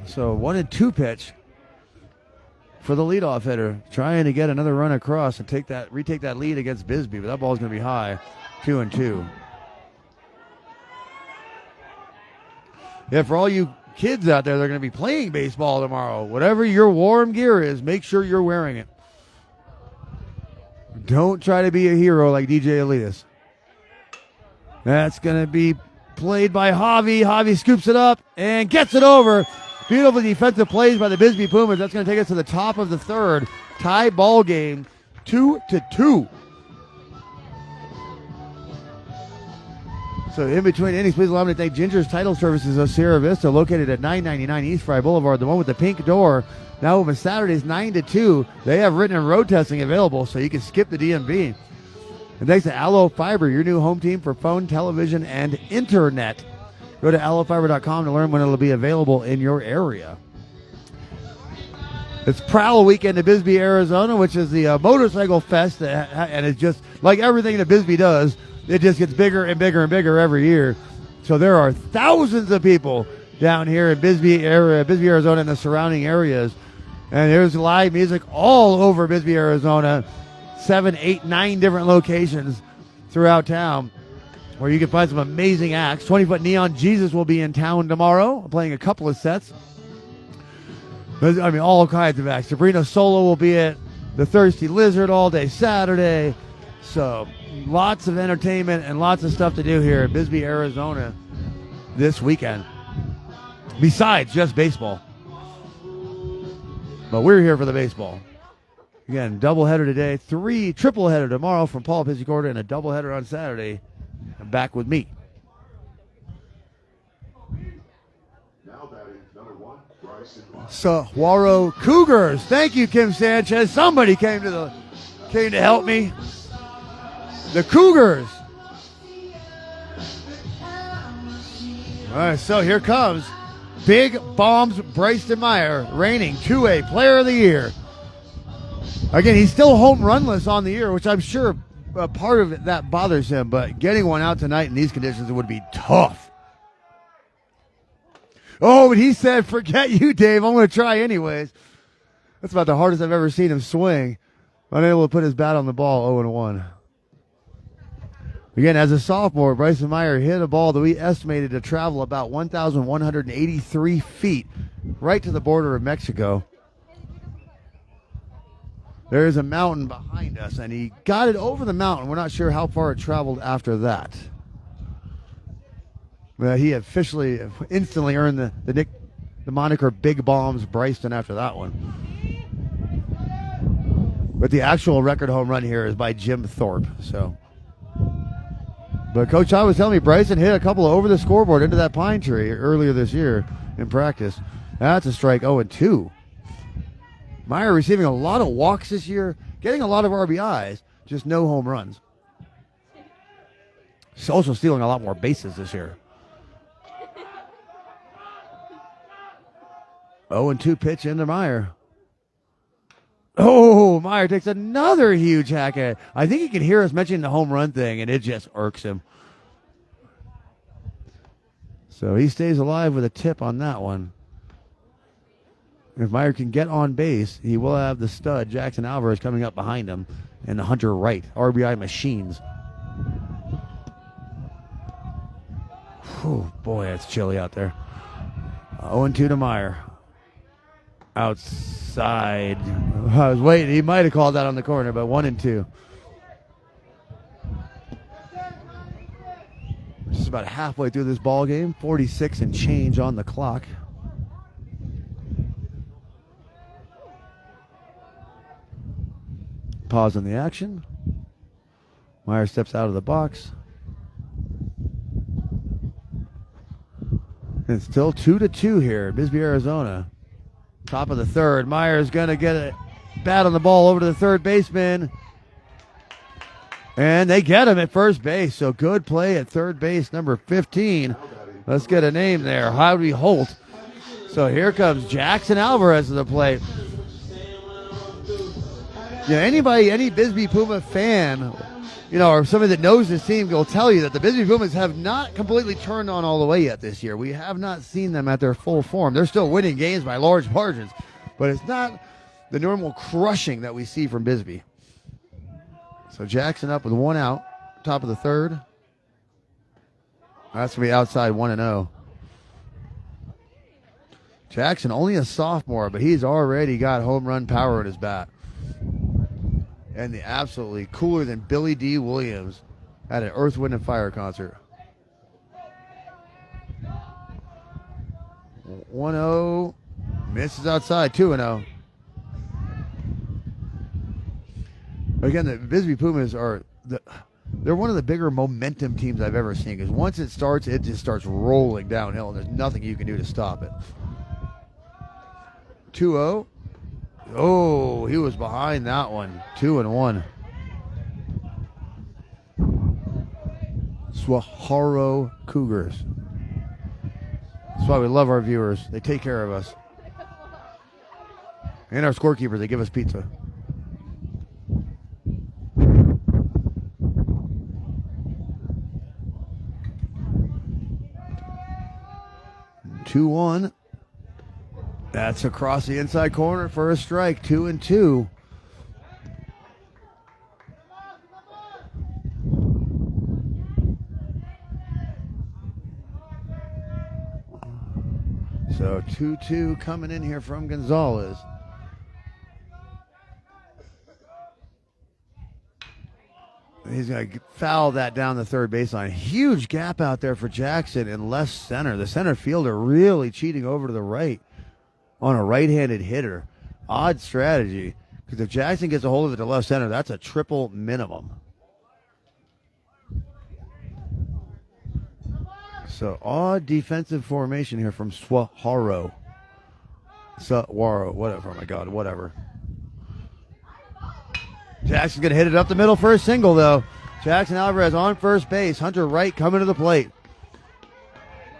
So 1-2 pitch for the leadoff hitter, trying to get another run across and retake that lead against Bisbee, but that ball's going to be high. 2-2. Yeah, for all you kids out there, they're going to be playing baseball tomorrow. Whatever your warm gear is, make sure you're wearing it. Don't try to be a hero like DJ Elias. That's going to be played by Javi. Javi scoops it up and gets it over. Beautiful defensive plays by the Bisbee Pumas. That's going to take us to the top of the third. Tie ball game, 2-2. So in between innings, please allow me to thank Ginger's Title Services of Sierra Vista, located at 999 East Fry Boulevard, the one with the pink door. Now open Saturdays 9 to 2. They have written and road testing available, so you can skip the DMV. And thanks to Allo Fiber, your new home team for phone, television, and internet. Go to allofiber.com to learn when it'll be available in your area. It's Prowl Weekend in Bisbee, Arizona, which is the motorcycle fest, and it's just like everything that Bisbee does, it just gets bigger and bigger and bigger every year. So there are thousands of people down here in Bisbee, Arizona, and the surrounding areas. And there's live music all over Bisbee, Arizona, 7, 8, 9 different locations throughout town, where you can find some amazing acts. 20-Foot Neon Jesus will be in town tomorrow, playing a couple of sets. I mean, all kinds of acts. Sabrina Solo will be at the Thirsty Lizard all day Saturday. So lots of entertainment and lots of stuff to do here in Bisbee, Arizona this weekend, besides just baseball. But we're here for the baseball. Again, doubleheader today, triple-header tomorrow from Paul Pizzicorda, and a doubleheader on Saturday. Back with me. Now batting number 1, Bryson. Sahauro Cougars. Thank you, Kim Sanchez. Somebody came to help me. The Cougars. All right, so here comes Big Bombs Bryson Meyer, reigning 2A Player of the Year. Again, he's still home runless on the year, which I'm sure part of it that bothers him, but getting one out tonight in these conditions would be tough. Oh, but he said, forget you, Dave. I'm going to try anyways. That's about the hardest I've ever seen him swing. Unable to put his bat on the ball, 0-1. Again, as a sophomore, Bryson Meyer hit a ball that we estimated to travel about 1,183 feet right to the border of Mexico. There is a mountain behind us, and he got it over the mountain. We're not sure how far it traveled after that. Well, he officially, instantly earned the moniker Big Bombs Bryson after that one. But the actual record home run here is by Jim Thorpe. So, but Coach Todd was telling me Bryson hit a couple over the scoreboard into that pine tree earlier this year in practice. That's a strike, 0-2. Meyer receiving a lot of walks this year, getting a lot of RBIs, Just no home runs. He's also stealing a lot more bases this year. 0-2 pitch into Meyer. Oh, Meyer takes another huge hack at it. I think he can hear us mentioning the home run thing, and it just irks him. So he stays alive with a tip on that one. If Meyer can get on base, he will have the stud, Jackson Alvarez, coming up behind him, and the Hunter Wright, RBI machines. Whew, boy, it's chilly out there. 0-2 to Meyer. Outside. I was waiting. He might have called that on the corner, but 1-2. Just about halfway through this ball game. 46 and change on the clock. Pause on the action. Meyer steps out of the box. It's still 2-2 here, Bisbee, Arizona. Top of the third. Meyer's going to get a bat on the ball over to the third baseman. And they get him at first base. So good play at third base, number 15. Let's get a name there. Howdy Holt. So here comes Jackson Alvarez to the plate. Yeah, any Bisbee Puma fan, or somebody that knows this team will tell you that the Bisbee Pumas have not completely turned on all the way yet this year. We have not seen them at their full form. They're still winning games by large margins, but it's not the normal crushing that we see from Bisbee. So Jackson up with 1 out, top of the third. That's going to be outside 1-0. Jackson, only a sophomore, but he's already got home run power in his bat. And the absolutely cooler than Billy D. Williams at an Earth, Wind, and Fire concert. 1-0. Misses outside. 2-0. Again, the Bisbee Pumas they're one of the bigger momentum teams I've ever seen, because once it starts, it just starts rolling downhill, and there's nothing you can do to stop it. 2-0. Oh, he was behind that one. 2-1. Sahauro Cougars. That's why we love our viewers. They take care of us. And our scorekeepers, they give us pizza. Two one. That's across the inside corner for a strike. 2-2. So 2-2 coming in here from Gonzalez. He's going to foul that down the third baseline. Huge gap out there for Jackson in left center. The center fielder really cheating over to the right on a right-handed hitter. Odd strategy, because if Jackson gets a hold of it to left center, that's a triple minimum. So odd defensive formation here from Sahauro. Whatever, oh my God, whatever. Jackson's going to hit it up the middle for a single, though. Jackson Alvarez on first base. Hunter Wright coming to the plate.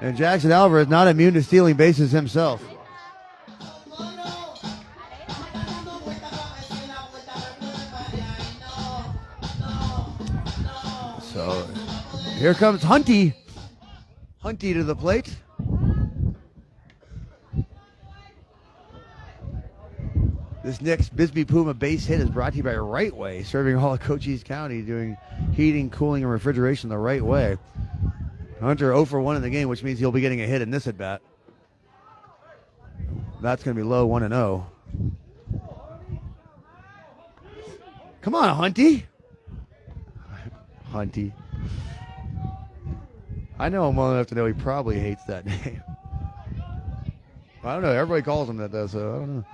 And Jackson Alvarez not immune to stealing bases himself. So here comes Hunty. Hunty to the plate. This next Bisbee Puma base hit is brought to you by Right Way, serving all of Cochise County, doing heating, cooling, and refrigeration the right way. Hunter 0 for 1 in the game, which means he'll be getting a hit in this at bat. That's going to be low, 1-0. Come on, Hunty. Hunty. I know him well enough to know he probably hates that name. I don't know. Everybody calls him that, though, so I don't know.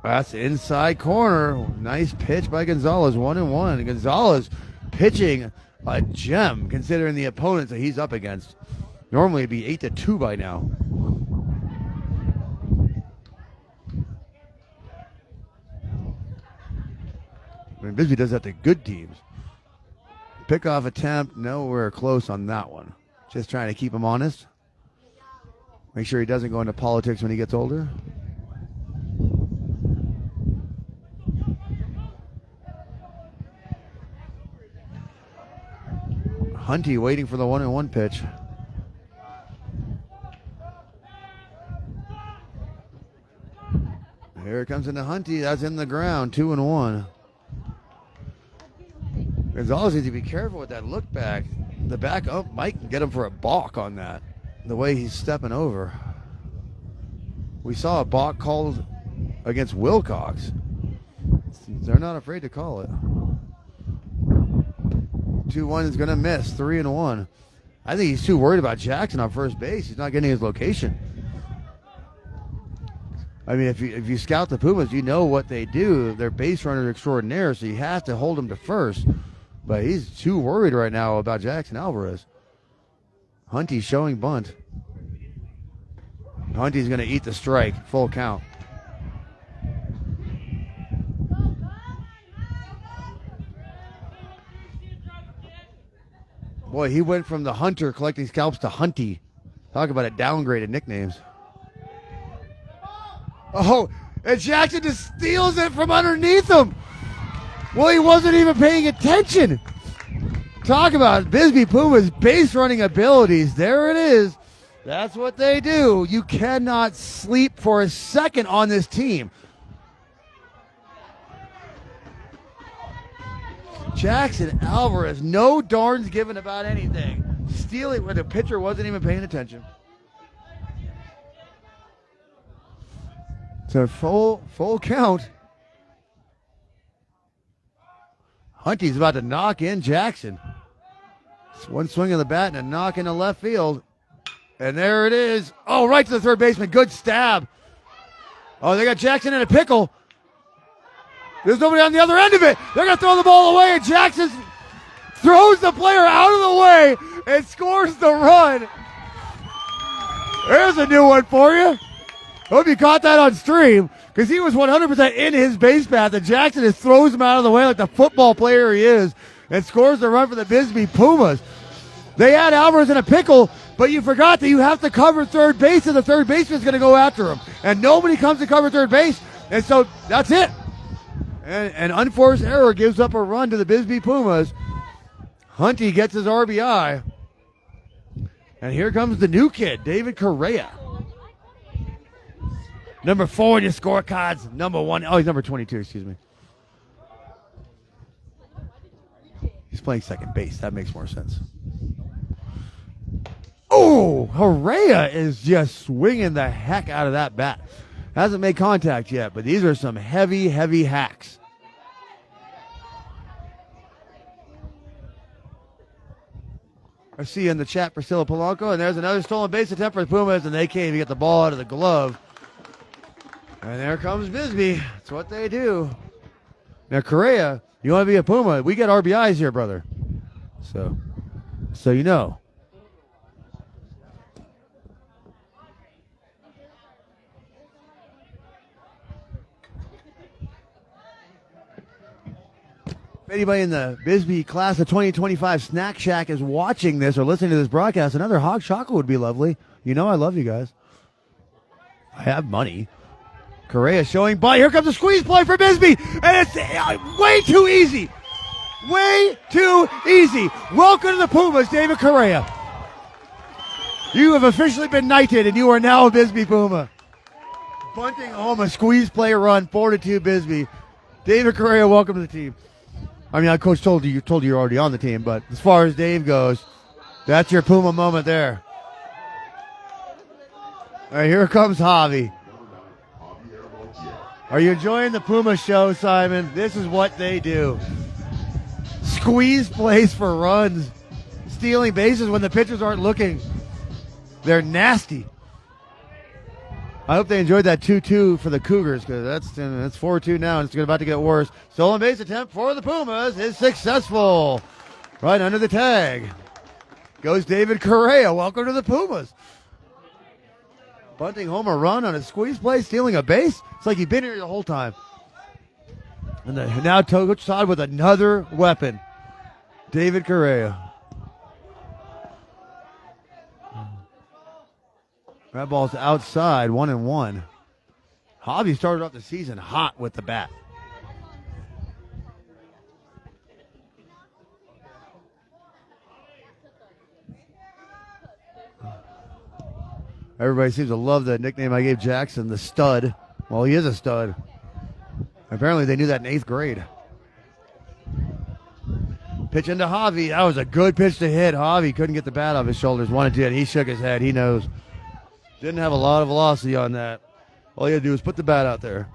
That's inside corner. Nice pitch by Gonzalez. 1-1. Gonzalez pitching a gem considering the opponents that he's up against. Normally it'd be 8-2 by now. I mean, Bisbee does that to good teams. Pickoff attempt, nowhere close on that one. Just trying to keep him honest. Make sure he doesn't go into politics when he gets older. Hunty waiting for the 1-1 pitch. Here it comes into Hunty. That's in the ground. 2-1. Gonzalez needs to be careful with that look back. The back up might get him for a balk on that. The way he's stepping over. We saw a balk called against Wilcox. They're not afraid to call it. 2-1 is going to miss. 3-1. I think he's too worried about Jackson on first base. He's not getting his location. I mean, if you scout the Pumas, you know what they do. They're base runners extraordinaire, so you have to hold them to first. But he's too worried right now about Jackson Alvarez. Hunty showing bunt. Hunty's going to eat the strike. Full count. Boy, he went from the hunter collecting scalps to Hunty. Talk about a downgrade in nicknames. Oh, and Jackson just steals it from underneath him. Well, he wasn't even paying attention. Talk about Bisbee Puma's base running abilities. There it is. That's what they do. You cannot sleep for a second on this team. Jackson Alvarez, no darns given about anything. Stealing when the pitcher wasn't even paying attention. So full count. Hunty's about to knock in Jackson. It's one swing of the bat and a knock into left field. And there it is. Oh, right to the third baseman. Good stab. Oh, they got Jackson in a pickle. There's nobody on the other end of it. They're going to throw the ball away, and Jackson throws the player out of the way and scores the run. There's a new one for you. Hope you caught that on stream, because he was 100% in his base path, and Jackson just throws him out of the way like the football player he is and scores the run for the Bisbee Pumas. They had Alvarez in a pickle, but you forgot that you have to cover third base, and the third baseman's going to go after him. And nobody comes to cover third base, and so that's it. And an unforced error gives up a run to the Bisbee Pumas. Hunty gets his RBI. And here comes the new kid, David Correa. Number 4 in your scorecards. Number 1. Oh, he's number 22, excuse me. He's playing second base. That makes more sense. Oh, Correa is just swinging the heck out of that bat. Hasn't made contact yet, but these are some heavy, heavy hacks. I see in the chat Priscilla Polanco, and there's another stolen base attempt for the Pumas, and they can't even get the ball out of the glove. And there comes Bisbee. That's what they do. Now, Correa, you want to be a Puma? We get RBIs here, brother. So you know. If anybody in the Bisbee class of 2025 Snack Shack is watching this or listening to this broadcast, another hot chocolate would be lovely. You know I love you guys. I have money. Correa showing by. Here comes a squeeze play for Bisbee, and it's way too easy. Way too easy. Welcome to the Pumas, David Correa. You have officially been knighted, and you are now a Bisbee Puma. Bunting home a squeeze play run, 4-2 Bisbee. David Correa, welcome to the team. I mean, Coach told you you're already on the team, but as far as Dave goes, that's your Puma moment there. All right, here comes Javi. Are you enjoying the Puma show, Simon? This is what they do. Squeeze plays for runs. Stealing bases when the pitchers aren't looking. They're nasty. I hope they enjoyed that 2-2 for the Cougars, because that's 4-2 now, and it's about to get worse. Stolen base attempt for the Pumas is successful. Right under the tag goes David Correa. Welcome to the Pumas. Bunting home a run on a squeeze play, stealing a base. It's like you've been here the whole time. And now Coach Todd with another weapon. David Correa. That ball's outside, 1-1. Javi started off the season hot with the bat. Everybody seems to love the nickname I gave Jackson, the stud. Well, he is a stud. Apparently they knew that in 8th grade. Pitch into Javi. That was a good pitch to hit. Javi couldn't get the bat off his shoulders. Wanted to. He shook his head. He knows. Didn't have a lot of velocity on that. All you had to do was put the bat out there.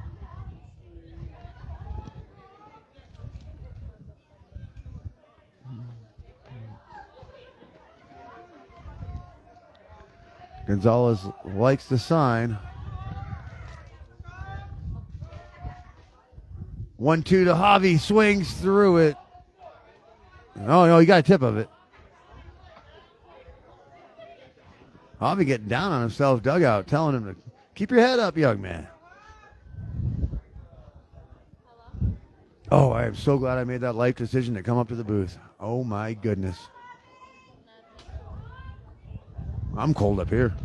Gonzalez likes the sign. 1-2 to Javi. Swings through it. Oh, no, he got a tip of it. Javi getting down on himself, dugout, telling him to keep your head up, young man. Oh, I am so glad I made that life decision to come up to the booth. Oh, my goodness. I'm cold up here.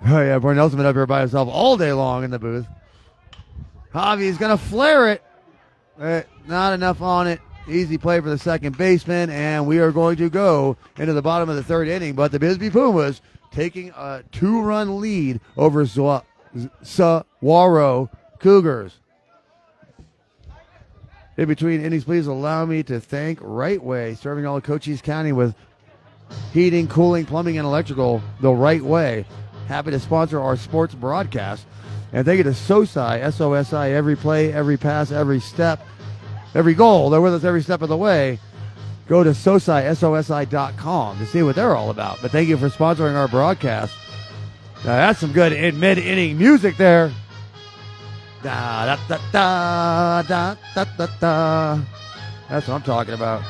Oh, yeah, Barnell's been up here by himself all day long in the booth. Javi's going to flare it. Not enough on it. Easy play for the second baseman, and we are going to go into the bottom of the 3rd inning. But the Bisbee Pumas taking a 2-run lead over Sahauro Cougars. In between innings, please allow me to thank Right Way, serving all of Cochise County with heating, cooling, plumbing, and electrical the right way. Happy to sponsor our sports broadcast. And thank you to SOSI, S-O-S-I, every play, every pass, every step, every goal. They're with us every step of the way. Go to SOSI.com to see what they're all about. But thank you for sponsoring our broadcast. Now, that's some good mid-inning music there. Da, da, da, da, da, da, da, da. That's what I'm talking about.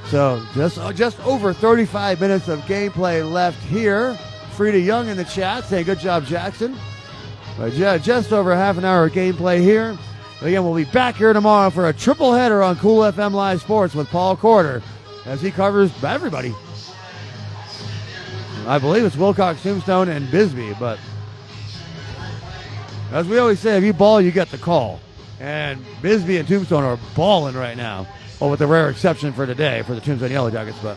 So just over 35 minutes of gameplay left here. Frida Young in the chat saying, good job, Jackson. Just over half an hour of gameplay here. Again, we'll be back here tomorrow for a triple header on Cool FM Live Sports with Paul Corder as he covers everybody. I believe it's Wilcox, Tombstone, and Bisbee, but as we always say, if you ball, you get the call. And Bisbee and Tombstone are balling right now. Well, with the rare exception for today for the Tombstone Yellow Jackets, but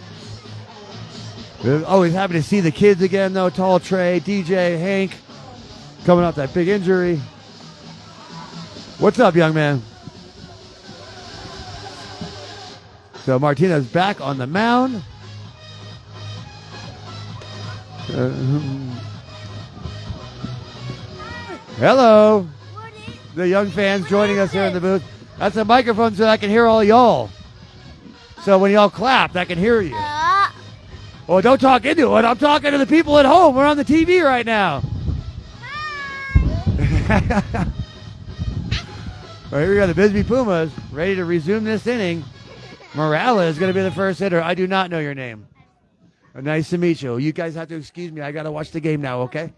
we're always happy to see the kids again, though. Tall Trey, DJ, Hank, coming off that big injury. What's up, young man? So Martinez back on the mound. Hello. The young fans joining us here in the booth. That's a microphone so I can hear all y'all. So when y'all clap, I can hear you. Oh, don't talk into it. I'm talking to the people at home. We're on the TV right now. Well, here we go. The Bisbee Pumas ready to resume this inning. Morales is going to be the first hitter. I do not know your name. Nice to meet you. You guys have to excuse me. I got to watch the game now, okay?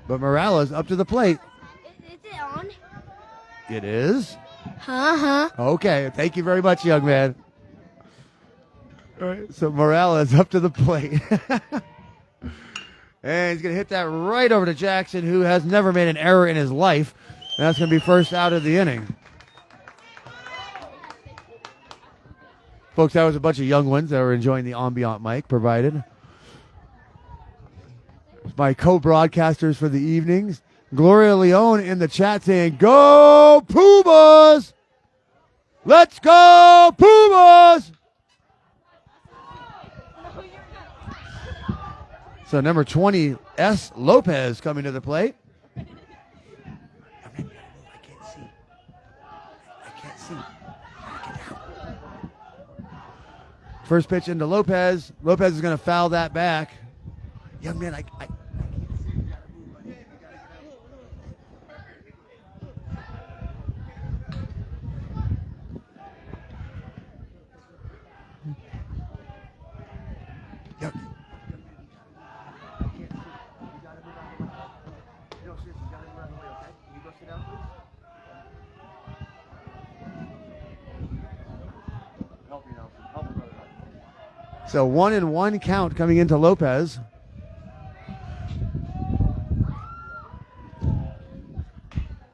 But Morales up to the plate. Is it on? It is? Uh-huh. Okay. Thank you very much, young man. All right. So Morales up to the plate. And he's going to hit that right over to Jackson, who has never made an error in his life. And that's going to be first out of the inning. Folks, that was a bunch of young ones that were enjoying the ambient mic provided. My co-broadcasters for the evenings. Gloria Leone in the chat saying, go Pumas! Let's go Pumas! So number 20, S. Lopez coming to the plate. I can't see. First pitch into Lopez. Lopez is going to foul that back. Young man, I can't see. You gotta move, buddy. You gotta get. So 1-1 count coming into Lopez.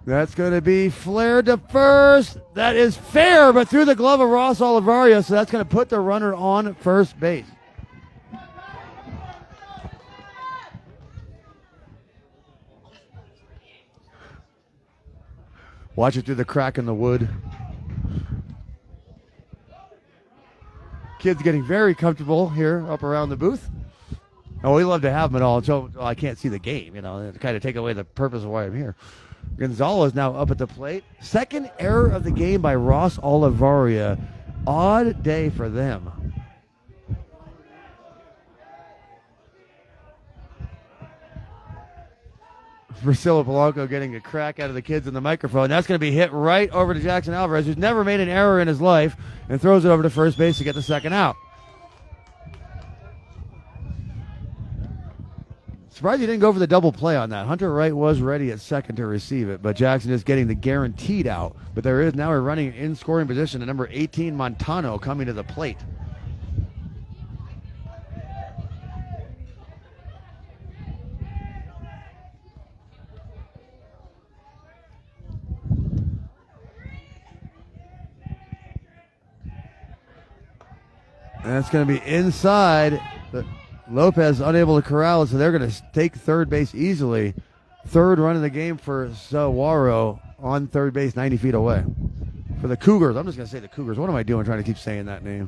That's going to be flared to first. That is fair, but through the glove of Ross Olivaria, so that's going to put the runner on first base. Watch it through the crack in the wood. Kids getting very comfortable here up around the booth. Oh, we love to have them at all. So I can't see the game, you know, to kind of take away the purpose of why I'm here. Gonzalez now up at the plate. Second error of the game by Ross Olivaria. Odd day for them. Priscilla Polanco getting a crack out of the kids in the microphone. That's going to be hit right over to Jackson Alvarez, who's never made an error in his life, and throws it over to first base to get the second out. Surprised he didn't go for the double play on that. Hunter Wright was ready at second to receive it, but Jackson is getting the guaranteed out. But there is now a running in scoring position to number 18, Montano, coming to the plate. And that's going to be inside. Lopez unable to corral it, so they're going to take third base easily. Third run of the game for Sahauro on third base, 90 feet away. For the Cougars. I'm just going to say the Cougars. What am I doing trying to keep saying that name?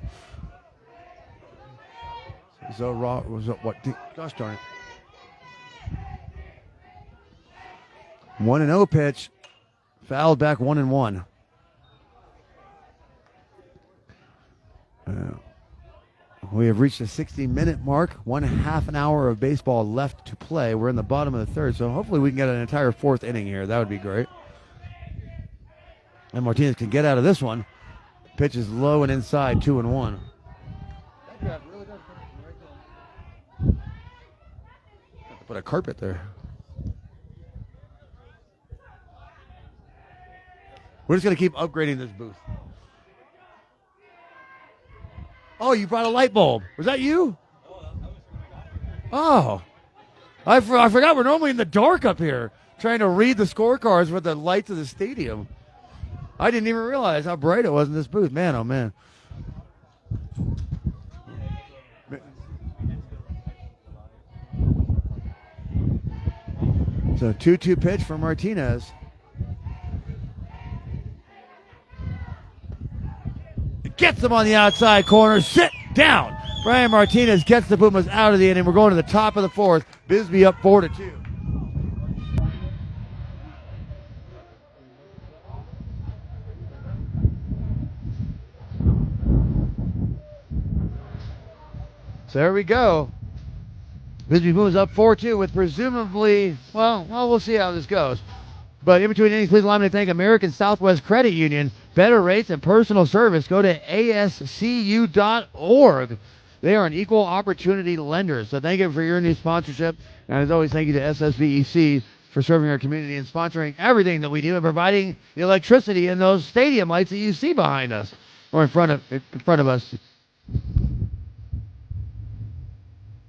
What? Gosh darn it. 1-0 pitch. Fouled back 1-1. We have reached the 60-minute mark. 1/2 an hour of baseball left to play. We're in the bottom of the third, so hopefully we can get an entire fourth inning here. That would be great. And Martinez can get out of this one. Pitch is low and inside, 2-1. Put a carpet there. We're just going to keep upgrading this booth. Oh, you brought a light bulb. Was that you? Oh. I forgot we're normally in the dark up here trying to read the scorecards with the lights of the stadium. I didn't even realize how bright it was in this booth. Man, oh, man. So 2-2 pitch for Martinez. Gets him on the outside corner. Sit down. Brian Martinez gets the Pumas out of the inning. We're going to the top of the fourth. Bisbee up 4-2. So there we go. Bisbee Pumas up 4-2 with presumably, well, we'll see how this goes. But in between innings, please allow me to thank American Southwest Credit Union. Better rates and personal service. Go to ascu.org. They are an equal opportunity lender. So thank you for your new sponsorship. And as always, thank you to SSVEC for serving our community and sponsoring everything that we do and providing the electricity in those stadium lights that you see behind us or in front of us.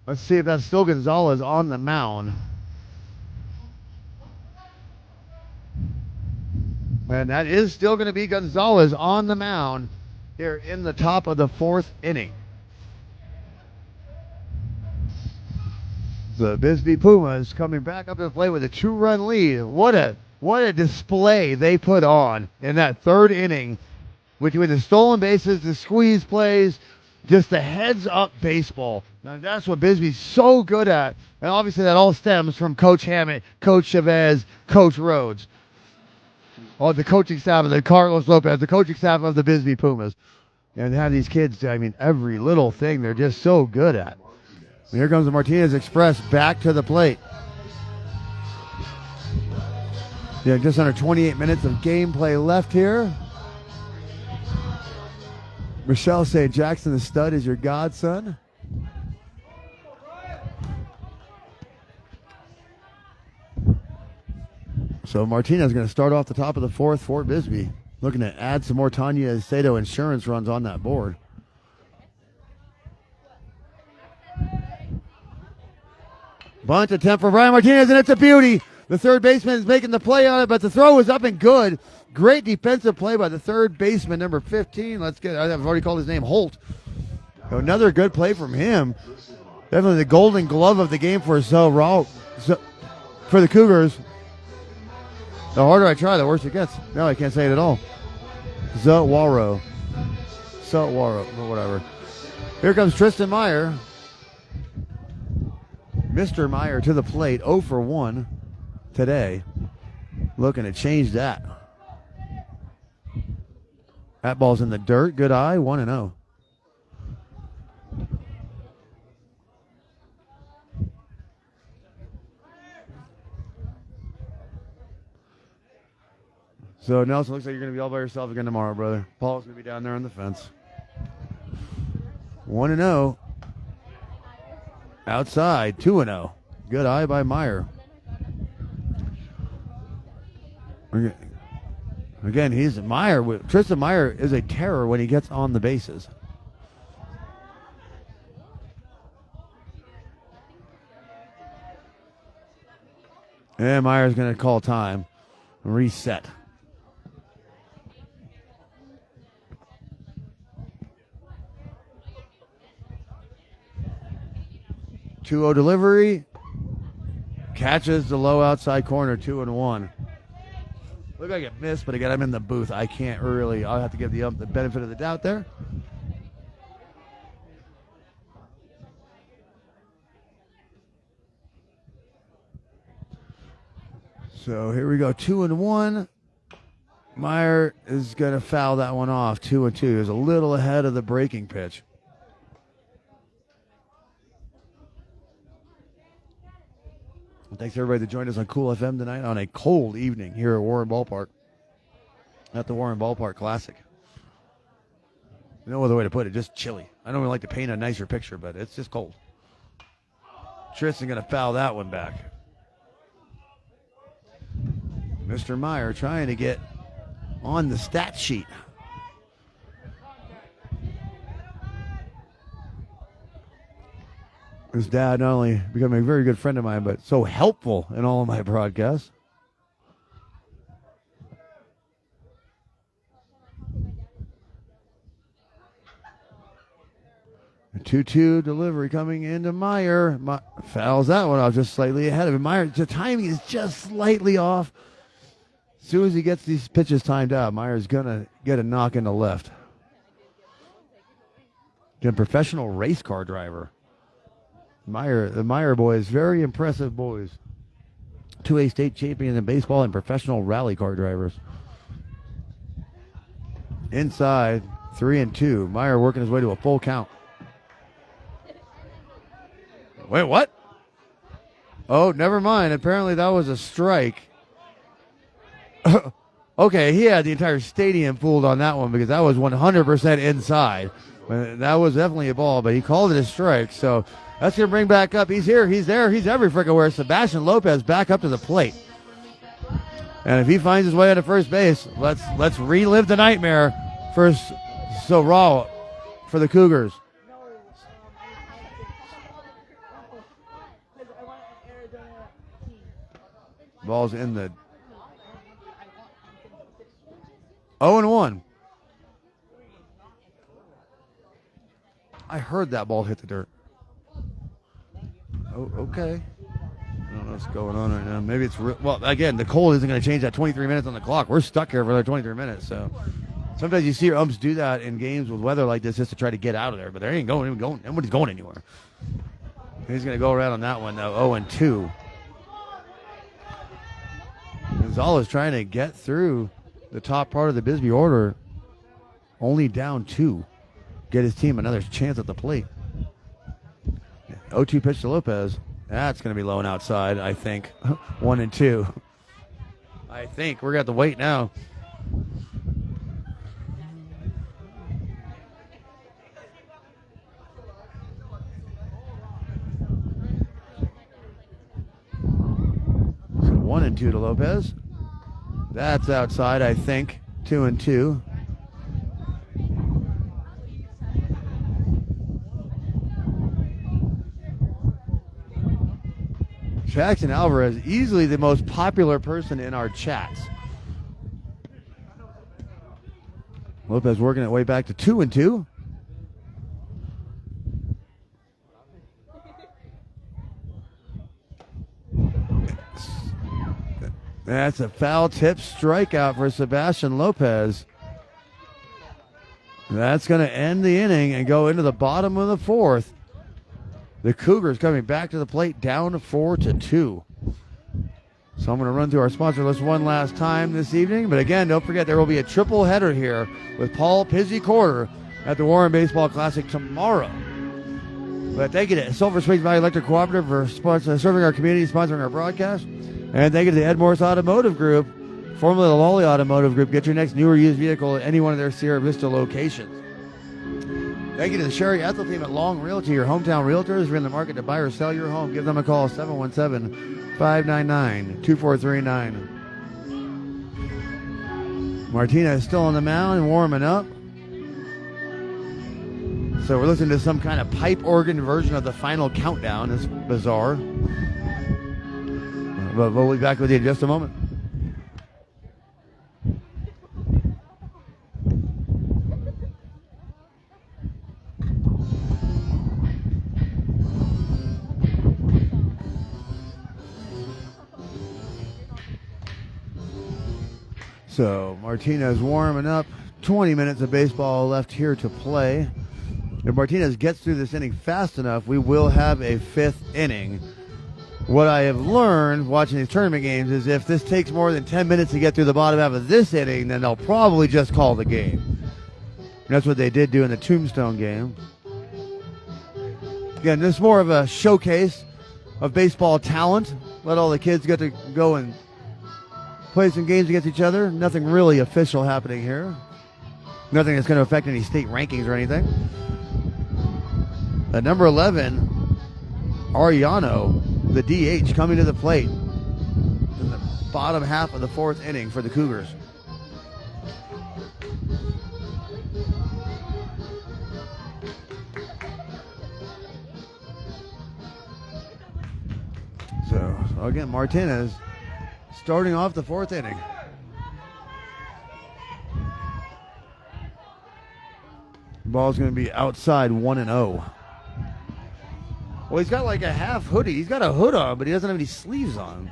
Let's see if that's still Gonzalez on the mound. And that is still going to be Gonzalez on the mound here in the top of the fourth inning. The Bisbee Pumas coming back up to the plate with a 2-run lead. What a display they put on in that third inning between the stolen bases, the squeeze plays, just the heads-up baseball. Now that's what Bisbee's so good at. And obviously that all stems from Coach Hammett, Coach Chavez, Coach Rhodes. Oh, the coaching staff of the Carlos Lopez, the coaching staff of the Bisbee Pumas. And have these kids, I mean, every little thing they're just so good at. And here comes the Martinez Express back to the plate. Yeah, just under 28 minutes of gameplay left here. Michelle say Jackson the Stud is your godson. So Martinez is going to start off the top of the fourth for Bisbee. Looking to add some more Tanya Sato insurance runs on that board. Bunt attempt for Brian Martinez, and it's a beauty. The third baseman is making the play on it, but the throw was up and good. Great defensive play by the third baseman, number 15. I've already called his name, Holt. Another good play from him. Definitely the golden glove of the game for Sahauro. For the Cougars. The harder I try, the worse it gets. No, I can't say it at all. Sahauro, whatever. Here comes Tristan Meyer. Mr. Meyer to the plate, 0 for 1 today. Looking to change that. That ball's in the dirt. Good eye, 1-0. So, Nelson, looks like you're going to be all by yourself again tomorrow, brother. Paul's going to be down there on the fence. 1-0. Outside, 2-0. Good eye by Meyer. Again, Tristan Meyer is a terror when he gets on the bases. And Meyer's going to call time. Reset. Two-0 delivery. Catches the low outside corner, 2-1. Looked like it missed, but again, I'm in the booth. I can't really. I'll have to give the benefit of the doubt there. So here we go, 2-1. Meyer is going to foul that one off, 2-2. He was a little ahead of the breaking pitch. Thanks everybody that joined us on Cool FM tonight on a cold evening here at Warren Ballpark. At the Warren Ballpark Classic. No other way to put it, just chilly. I don't really like to paint a nicer picture, but it's just cold. Tristan going to foul that one back. Mr. Meyer trying to get on the stat sheet. His dad not only became a very good friend of mine, but so helpful in all of my broadcasts. A 2-2 delivery coming into Meyer. Fouls that one off just slightly ahead of him. Meyer, the timing is just slightly off. As soon as he gets these pitches timed out, Meyer's going to get a knock in the left. Again, professional race car driver. The Meyer boys, very impressive boys. 2A state champion in baseball and professional rally car drivers. Inside, 3-2. Meyer working his way to a full count. Wait, what? Oh, never mind. Apparently that was a strike. Okay, he had the entire stadium fooled on that one because that was 100% inside. That was definitely a ball, but he called it a strike, so... That's going to bring back up. He's here. He's there. He's every freaking where. Sebastian Lopez back up to the plate. And if he finds his way onto first base, let's relive the nightmare for Sahauro for the Cougars. Ball's in the 0-1. I heard that ball hit the dirt. Oh, okay. I don't know what's going on right now. Maybe it's well. Again, the cold isn't going to change that 23 minutes on the clock. We're stuck here for another 23 minutes. So sometimes you see umps do that in games with weather like this just to try to get out of there. But they ain't going. Nobody's going anywhere. He's going to go around on that one though. 0-2. Gonzalez trying to get through the top part of the Bisbee order. Only down 2. Get his team another chance at the plate. 0-2 pitch to Lopez. That's going to be low and outside, I think. 1-2. I think we're going to have to wait now. So 1-2 to Lopez. That's outside, I think. 2-2. Jackson Alvarez, easily the most popular person in our chats. Lopez working its way back to 2-2. That's a foul tip strikeout for Sebastian Lopez. That's going to end the inning and go into the bottom of the fourth. The Cougars coming back to the plate down 4-2. So I'm going to run through our sponsor list one last time this evening. But again, don't forget there will be a triple header here with Paul Pizzi-Corder at the Warren Baseball Classic tomorrow. But thank you to Silver Springs Valley Electric Cooperative for serving our community, sponsoring our broadcast. And thank you to the MORSE Automotive Group, formerly the Lawley Automotive Group. Get your next new or used vehicle at any one of their Sierra Vista locations. Thank you to the Sherry Ethel team at Long Realty, your hometown realtors. If you're in the market to buy or sell your home, give them a call, 717-599-2439. Martinez still on the mound and warming up. So we're listening to some kind of pipe organ version of the final countdown. It's bizarre. But we'll be back with you in just a moment. So Martinez warming up. 20 minutes of baseball left here to play. If Martinez gets through this inning fast enough, we will have a fifth inning. What I have learned watching these tournament games is if this takes more than 10 minutes to get through the bottom half of this inning, then they'll probably just call the game. And that's what they did do in the Tombstone game. Again, this is more of a showcase of baseball talent. Let all the kids get to go and play some games against each other. Nothing really official happening here. Nothing that's going to affect any state rankings or anything. At number 11, Ariano, the DH, coming to the plate in the bottom half of the fourth inning for the Cougars. So again, Martinez starting off the fourth inning. Ball's going to be outside 1-0. Well, he's got like a half hoodie. He's got a hood on, but he doesn't have any sleeves on.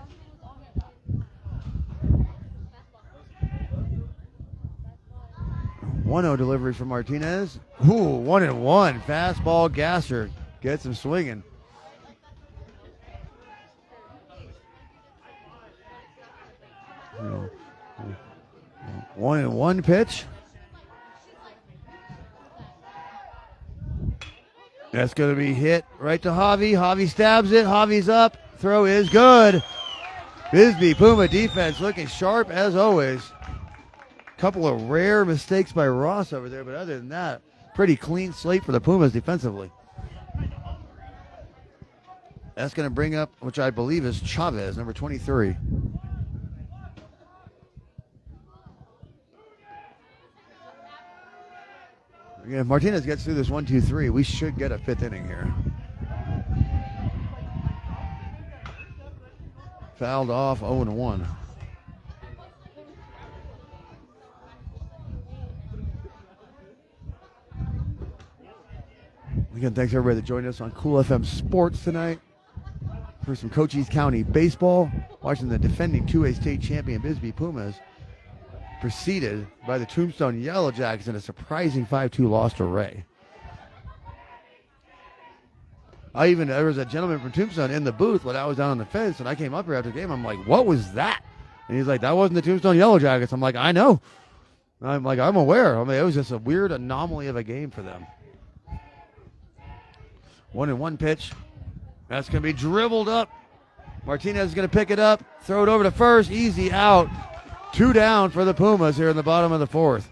One-0 delivery from Martinez. Ooh, 1-1. Fastball gasser. Gets him swinging. One and one pitch. That's going to be hit right to Javi. Javi stabs it. Javi's up. Throw is good. Bisbee Puma defense looking sharp as always. Couple of rare mistakes by Ross over there, but other than that, pretty clean slate for the Pumas defensively. That's going to bring up, which I believe is Chavez, number 23. Again, if Martinez gets through this 1-2-3, we should get a fifth inning here. Fouled off, 0-1. Again, thanks everybody that joined us on Cool FM Sports tonight for some Cochise County baseball. Watching the defending 2A state champion Bisbee Pumas preceded by the Tombstone Yellow Jackets in a surprising 5-2 loss to Ray. There was a gentleman from Tombstone in the booth when I was down on the fence, and I came up here after the game. I'm like, what was that? And he's like, that wasn't the Tombstone Yellow Jackets. I'm like, I know. I'm like, I'm aware. I mean, it was just a weird anomaly of a game for them. 1-1 pitch. That's going to be dribbled up. Martinez is going to pick it up, throw it over to first, easy out. 2 down for the Pumas here in the bottom of the fourth.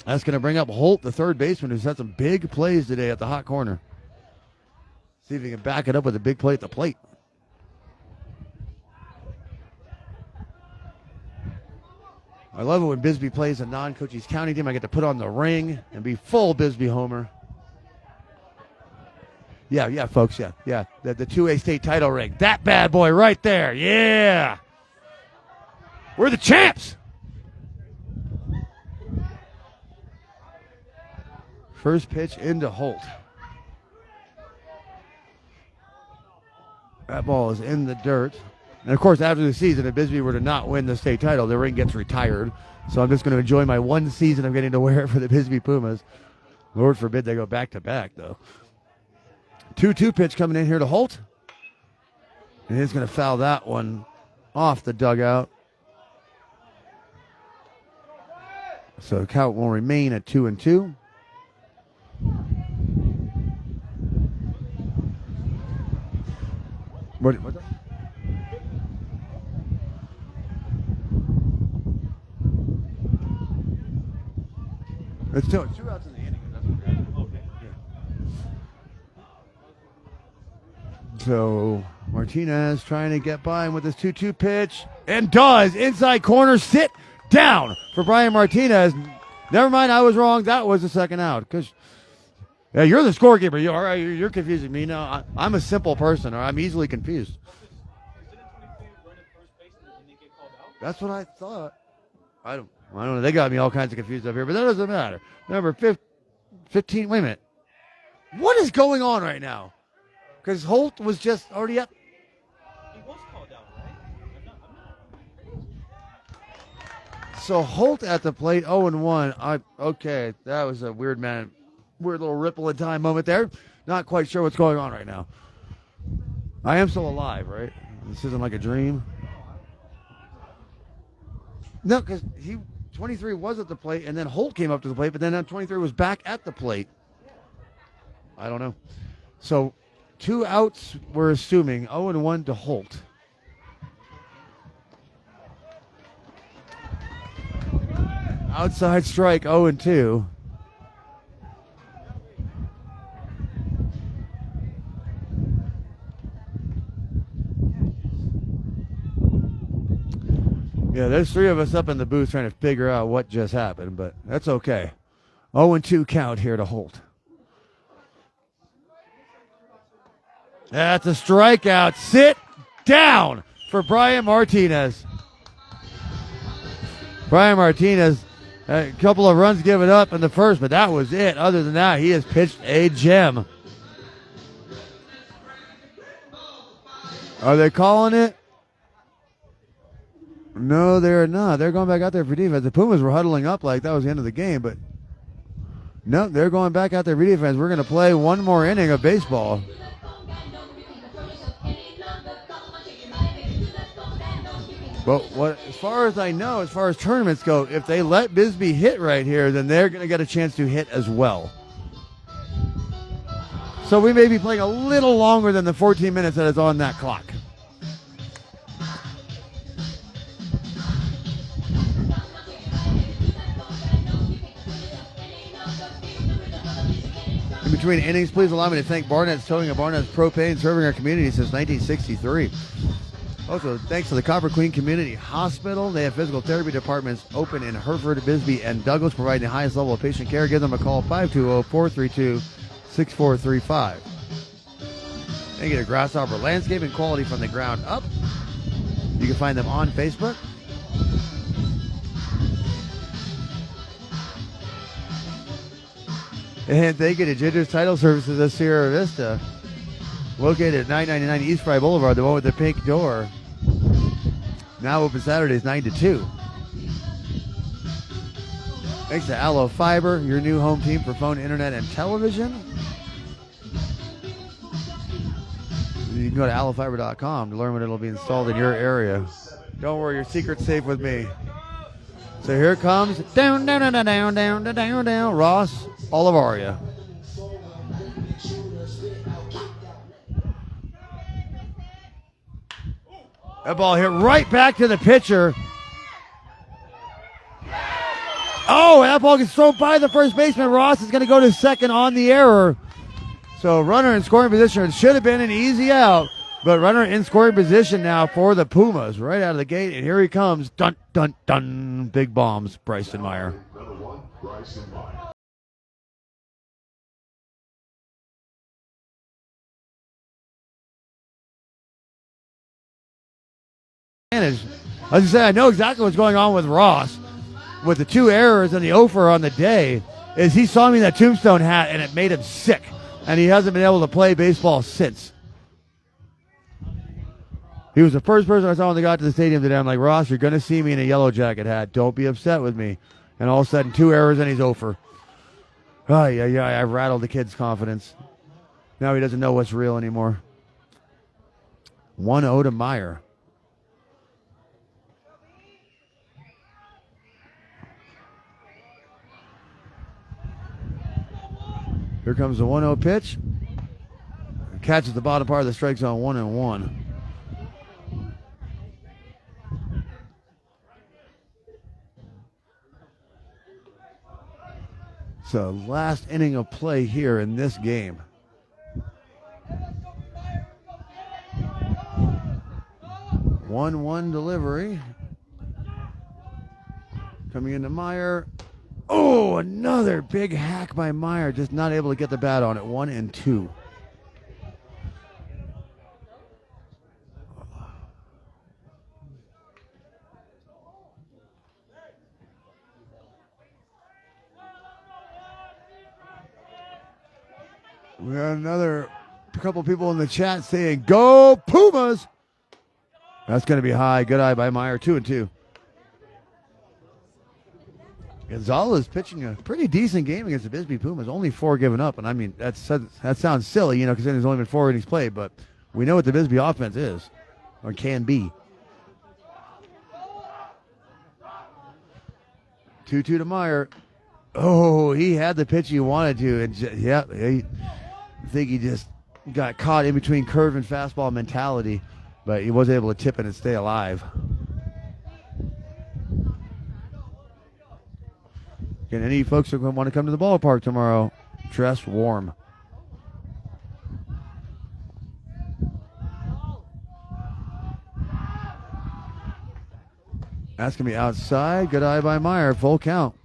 That's going to bring up Holt, the third baseman, who's had some big plays today at the hot corner. See if he can back it up with a big play at the plate. I love it when Bisbee plays a non-Cochise County team. I get to put on the ring and be full Bisbee homer. Yeah, folks, yeah. The 2A state title ring. That bad boy right there. Yeah. We're the champs. First pitch into Holt. That ball is in the dirt. And, of course, after the season, if Bisbee were to not win the state title, the ring gets retired. So I'm just going to enjoy my one season of getting to wear it for the Bisbee Pumas. Lord forbid they go back-to-back, though. 2-2 pitch coming in here to Holt. And he's going to foul that one off the dugout. So the count will remain at 2-2. What's that? It's two outs in the inning. So Martinez trying to get by him with his 2-2 pitch. And does. Inside corner. Sit down for Brian Martinez. Never mind, I was wrong. That was the second out. Because yeah, you're the scorekeeper. You're confusing me. No, I'm a simple person, or I'm easily confused. That's what I thought. I don't know. They got me all kinds of confused up here, but that doesn't matter. Number 15. Wait a minute. What is going on right now? Because Holt was just already up. He was called out, right? So Holt at the plate, 0-1. Okay, that was a weird little ripple in time moment there. Not quite sure what's going on right now. I am still alive, right? This isn't like a dream. No, because 23 was at the plate, and then Holt came up to the plate, but then 23 was back at the plate. I don't know. So 2 outs, we're assuming. 0-1 to Holt. Outside strike, 0-2. Yeah, there's 3 of us up in the booth trying to figure out what just happened, but that's okay. 0-2 count here to Holt. That's a strikeout. Sit down for Brian Martinez. Brian Martinez, a couple of runs given up in the first, but that was it. Other than that, he has pitched a gem. Are they calling it? No, they're not. They're going back out there for defense. The Pumas were huddling up like that was the end of the game, but no, they're going back out there for defense. We're going to play one more inning of baseball. But as far as I know, as far as tournaments go, if they let Bisbee hit right here, then they're going to get a chance to hit as well. So we may be playing a little longer than the 14 minutes that is on that clock. In between innings, please allow me to thank Barnett's Towing and Barnett's Propane, serving our community since 1963. Also, thanks to the Copper Queen Community Hospital. They have physical therapy departments open in Hereford, Bisbee, and Douglas, providing the highest level of patient care. Give them a call, 520-432-6435. They get a Grasshopper Landscaping, quality from the ground up. You can find them on Facebook. And thank you to Ginger's Title Services of Sierra Vista, located at 999 East Fry Boulevard, the one with the pink door. Now open Saturdays 9 to 2. Thanks to Allo Fiber, your new home team for phone, internet, and television. You can go to allofiber.com to learn when it'll be installed in your area. Don't worry, your secret's safe with me. So here comes down, Ross Olivaria. That ball hit right back to the pitcher. Oh, that ball gets thrown by the first baseman. Ross is going to go to second on the error. So runner in scoring position. It should have been an easy out, but runner in scoring position now for the Pumas right out of the gate. And here he comes. Dun, dun, dun. Big bombs, Bryson Meyer. Number 1, Bryson Meyer. advantage. As I say, I know exactly what's going on with Ross with the 2 errors and the offer on the day. Is he saw me in that tombstone hat and it made him sick, and he hasn't been able to play baseball since. He was the first person I saw when they got to the stadium today. I'm like, Ross, you're going to see me in a Yellow Jacket hat. Don't be upset with me. And all of a sudden, 2 errors and he's over. Oh, yeah, I rattled the kid's confidence. Now he doesn't know what's real anymore. 1-0 to Meyer. Here comes the 1-0 pitch. Catches the bottom part of the strike zone, 1-1. So last inning of play here in this game. One delivery. Coming into Meyer. Oh, another big hack by Meyer. Just not able to get the bat on it. 1-2. We got another couple people in the chat saying, "Go Pumas!" That's going to be high. Good eye by Meyer. 2-2. Gonzalez pitching a pretty decent game against the Bisbee Pumas. Only 4 given up, and I mean that sounds silly, because there's only been 4 innings played. But we know what the Bisbee offense is, or can be. 2-2 to Meyer. Oh, he had the pitch he wanted to, and I think he just got caught in between curve and fastball mentality, but he was able to tip it and stay alive. Again, any folks who want to come to the ballpark tomorrow, dress warm. That's going to be outside. Good eye by Meyer. Full count.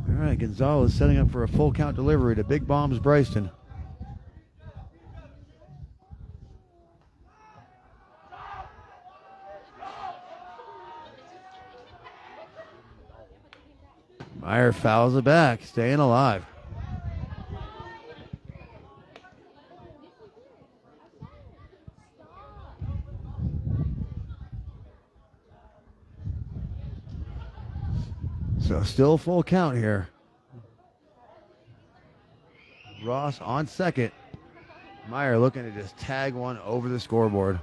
All right, Gonzalez setting up for a full count delivery to Big Bombs Bryston. Meyer fouls it back, staying alive. So still full count here. Ross on second. Meyer looking to just tag one over the scoreboard.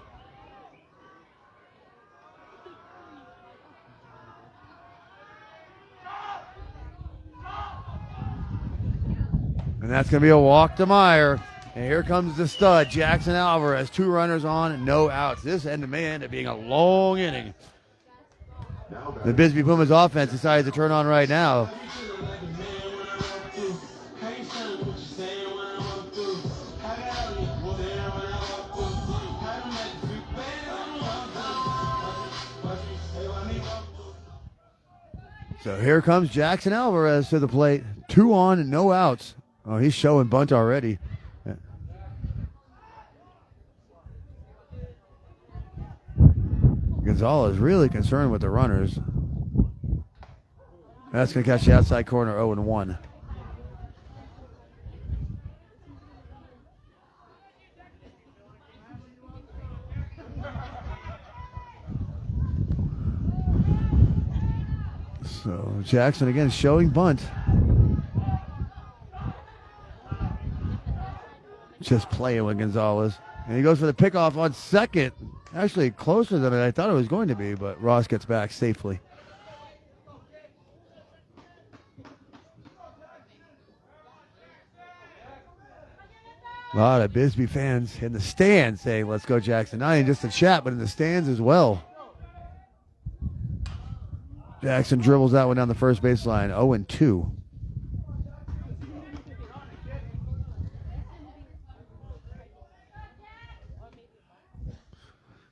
And that's going to be a walk to Meyer. And here comes the stud, Jackson Alvarez. 2 runners on, no outs. This may end up being a long inning. The Bisbee Pumas offense decides to turn on right now. So here comes Jackson Alvarez to the plate. 2 on, no outs. Oh, he's showing bunt already. Gonzalez really concerned with the runners. That's going to catch the outside corner, 0-1. So Jackson again showing bunt. Just playing with Gonzalez. And he goes for the pickoff on second. Actually closer than I thought it was going to be, but Ross gets back safely. A lot of Bisbee fans in the stands saying, let's go Jackson. Not even just the chat, but in the stands as well. Jackson dribbles that one down the first baseline, 0-2.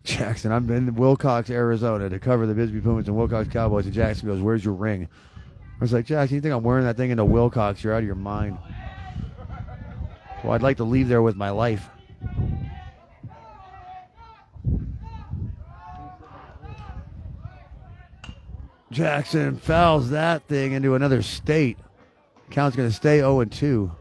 Jackson, I'm in Wilcox, Arizona to cover the Bisbee Pumas and Wilcox Cowboys, and Jackson goes, where's your ring? I was like, Jackson, you think I'm wearing that thing into Wilcox? You're out of your mind. Well, I'd like to leave there with my life. Jackson fouls that thing into another state. Count's going to stay 0-2.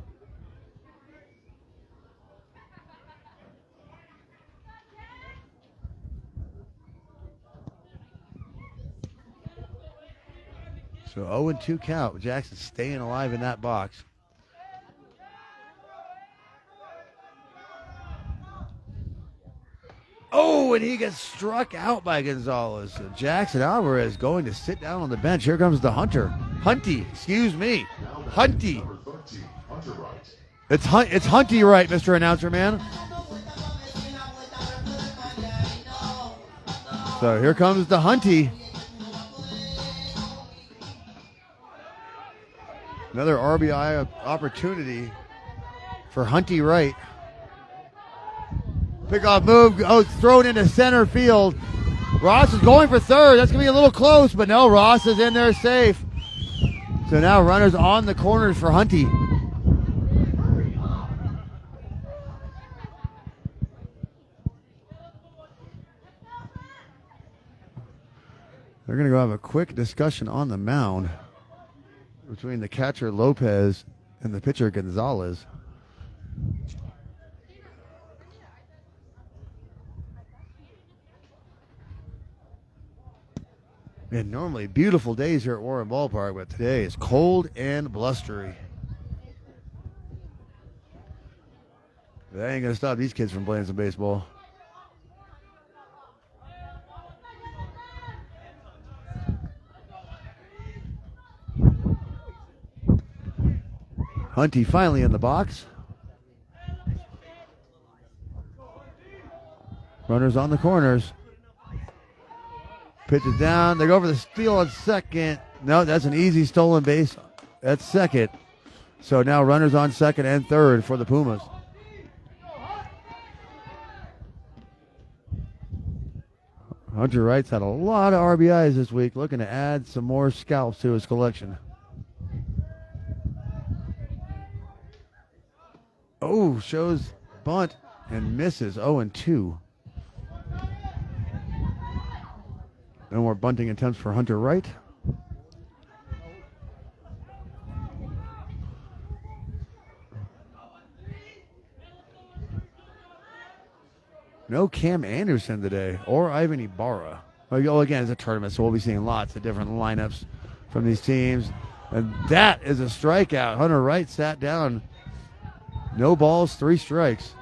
So 0-2 count. Jackson staying alive in that box. Oh, and he gets struck out by Gonzalez. So Jackson Alvarez going to sit down on the bench. Here comes the Hunter. Hunty, excuse me. Hunty. Number 13, Hunter Wright. It's Hunty Wright, Mr. Announcer Man. So here comes the Hunty. Another RBI opportunity for Hunty Wright. Pickoff move, thrown into center field. Ross is going for third. That's going to be a little close, but no, Ross is in there safe. So now runners on the corners for Hunty. They're going to go have a quick discussion on the mound between the catcher Lopez and the pitcher Gonzalez. And normally beautiful days here at Warren Ballpark, but today is cold and blustery. That ain't going to stop these kids from playing some baseball. Hunty finally in the box. Runners on the corners. Pitch is down. They go for the steal on second. No, that's an easy stolen base. That's second. So now runners on second and third for the Pumas. Hunter Wright's had a lot of RBIs this week, looking to add some more scalps to his collection. Oh, shows bunt and misses 0-2. No more bunting attempts for Hunter Wright. No Cam Anderson today or Ivan Ibarra. Oh, again, it's a tournament, so we'll be seeing lots of different lineups from these teams. And that is a strikeout. Hunter Wright sat down. No balls, 3 strikes.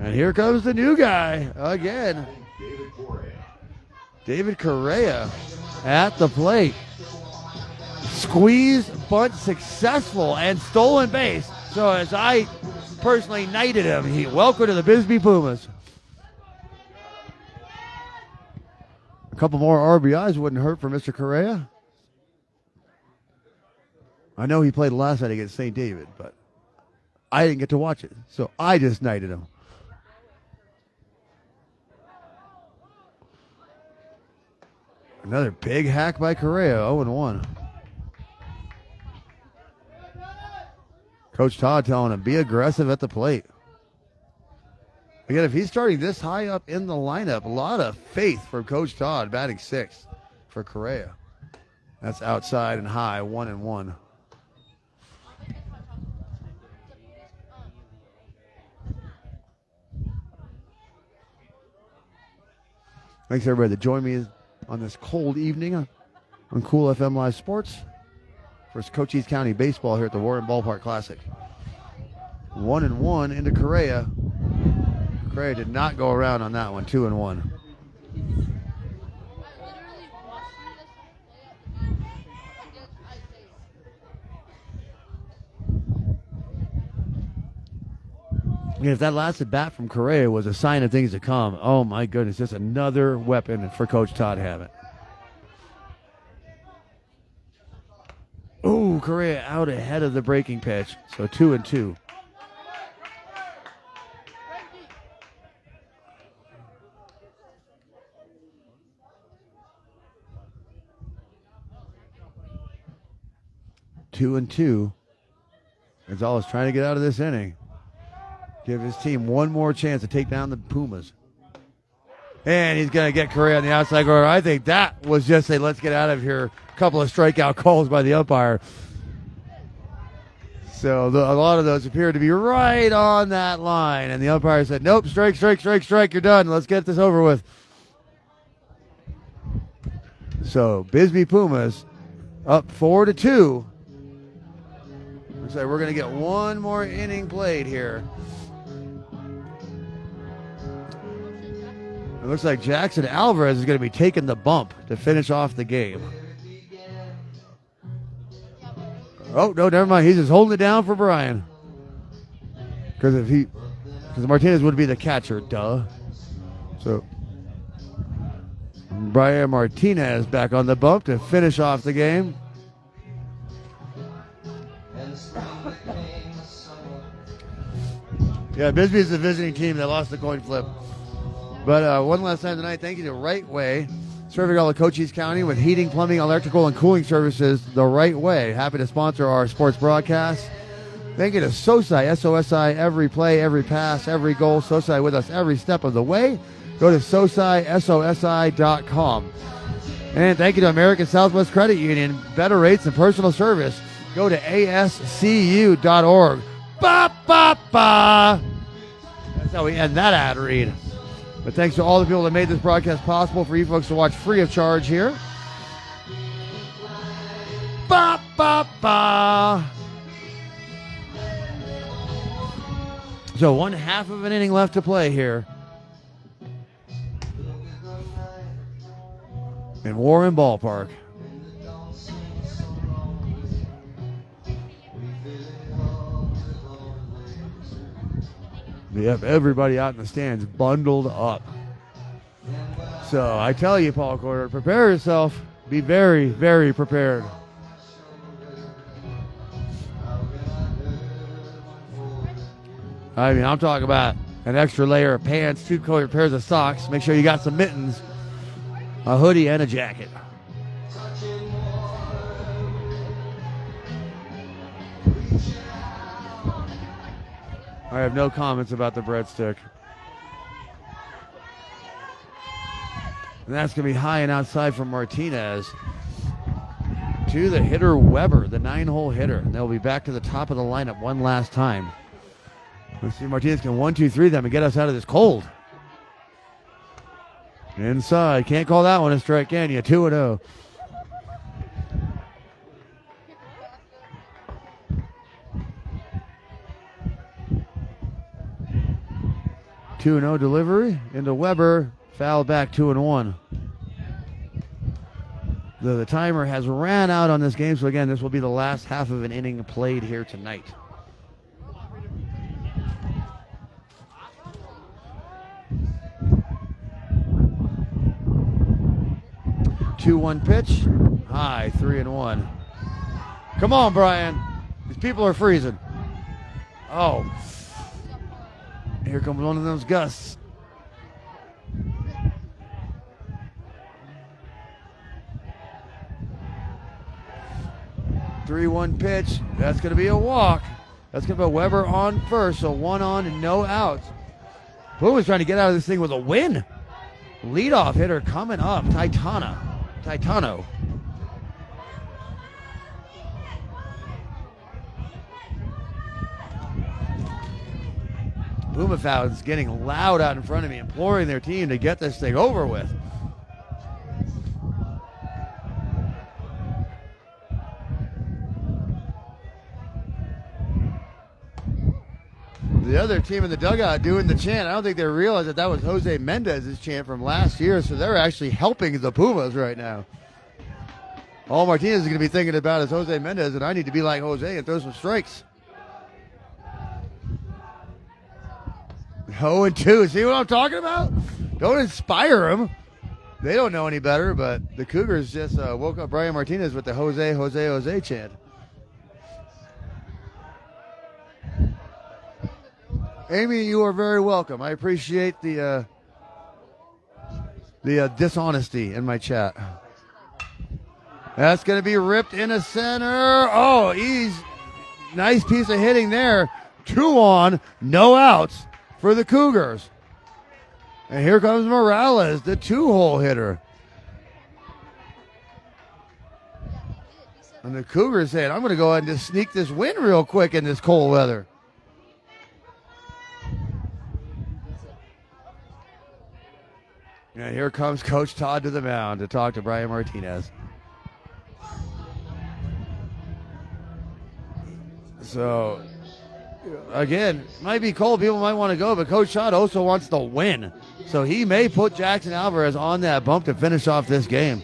And here comes the new guy again. David Correa at the plate. Squeeze, bunt successful, and stolen base. So as I personally knighted him, welcome to the Bisbee Pumas. A couple more RBIs wouldn't hurt for Mr. Correa. I know he played last night against St. David, but I didn't get to watch it, so I just knighted him. Another big hack by Correa, 0-1. Coach Todd telling him, be aggressive at the plate. Again, if he's starting this high up in the lineup, a lot of faith from Coach Todd, batting 6th for Correa. That's outside and high, 1-1. Thanks everybody that joined me on this cold evening on Cool FM Live Sports for Cochise County Baseball here at the Warren Ballpark Classic. 1-1 into Correa. Correa did not go around on that one, 2-1. And if that last at bat from Correa was a sign of things to come, oh my goodness, just another weapon for Coach Todd Hammett. Ooh, Correa out ahead of the breaking pitch. So 2-2. 2-2. Gonzalez trying to get out of this inning. Give his team one more chance to take down the Pumas. And he's going to get Correa on the outside corner. I think that was just a let's get out of here. A couple of strikeout calls by the umpire. So a lot of those appear to be right on that line. And the umpire said, nope, strike, strike, strike, strike. You're done. Let's get this over with. So Bisbee Pumas up 4-2. Looks like we're going to get one more inning played here. It looks like Jackson Alvarez is going to be taking the bump to finish off the game. Oh, no, never mind. He's just holding it down for Brian. Because Martinez would be the catcher, duh. So Brian Martinez back on the bump to finish off the game. Yeah, Bisbee is the visiting team that lost the coin flip. But one last time tonight, thank you to Right Way, serving all of Cochise County with heating, plumbing, electrical, and cooling services the right way. Happy to sponsor our sports broadcast. Thank you to SOSI, S-O-S-I, every play, every pass, every goal. SOSI with us every step of the way. Go to SOSI.com. And thank you to American Southwest Credit Union. Better rates and personal service. Go to ASCU.org. Ba, ba, ba. That's how we end that ad read. But thanks to all the people that made this broadcast possible for you folks to watch free of charge here. Ba, ba, ba. So 1/2 of an inning left to play here. In Warren Ballpark. Yep, everybody out in the stands bundled up. So I tell you, Paul Corder, prepare yourself. Be very, very prepared. I mean, I'm talking about an extra layer of pants, 2 colored pairs of socks. Make sure you got some mittens, a hoodie, and a jacket. I have no comments about the breadstick. And that's going to be high and outside from Martinez to the hitter Weber, the 9-hole hitter. And they'll be back to the top of the lineup one last time. Let's see if Martinez can 1-2-3 them and get us out of this cold. Inside. Can't call that one a strike, can you? 2-0. Delivery into Weber. Foul back 2-1. The timer has ran out on this game, so again, this will be the last half of an inning played here tonight. Two-one pitch. High, 3-1. Come on, Brian. These people are freezing. Oh. Here comes one of those gusts. Three-one pitch. That's going to be a walk. That's going to be Weber on first, so 1 on and no outs. Puma's trying to get out of this thing with a win. Leadoff hitter coming up, Titano. Puma fans getting loud out in front of me, imploring their team to get this thing over with. The other team in the dugout doing the chant. I don't think they realized that was Jose Mendez's chant from last year, so they're actually helping the Pumas right now. All Martinez is going to be thinking about is Jose Mendez, and I need to be like Jose and throw some strikes. 0-2. See what I'm talking about? Don't inspire them. They don't know any better, but the Cougars just woke up Brian Martinez with the Jose chant. Amy, you are very welcome. I appreciate the dishonesty in my chat. That's going to be ripped into center. Oh, nice piece of hitting there. 2 on, no outs for the Cougars. And here comes Morales, the 2-hole hitter. And the Cougars saying, I'm going to go ahead and just sneak this win real quick in this cold weather. And here comes Coach Todd to the mound to talk to Brian Martinez. So, again, might be cold. People might want to go, but Coach Todd also wants to win. So he may put Jackson Alvarez on that bump to finish off this game.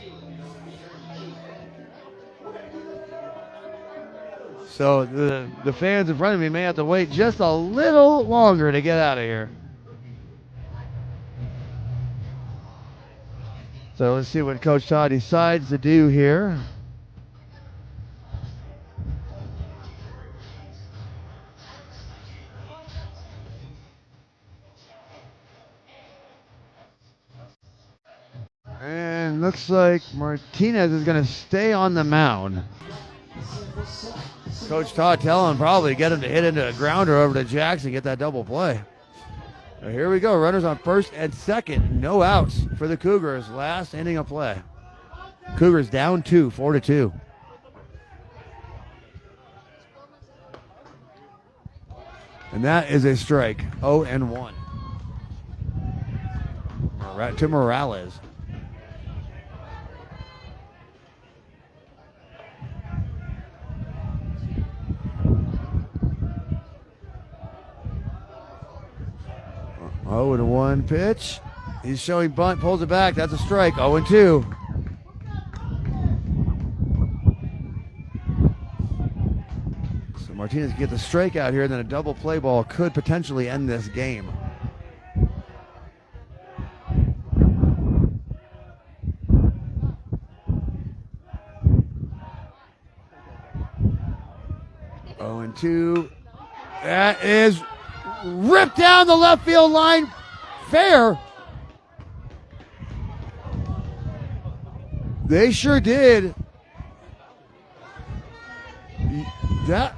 So the fans in front of me may have to wait just a little longer to get out of here. So let's see what Coach Todd decides to do here. And looks like Martinez is going to stay on the mound. Coach Todd telling probably get him to hit into a grounder over to Jackson, get that double play. So here we go. Runners on first and second. No outs for the Cougars. Last inning of play. Cougars down 2, 4-2. And that is a strike. 0-1. To Morales. Oh, and 1 pitch. He's showing bunt, pulls it back. That's a strike. 0-2. So Martinez gets the strikeout here, and then a double play ball could potentially end this game. Oh, and 2. That is ripped down the left field line. Fair. They sure did. That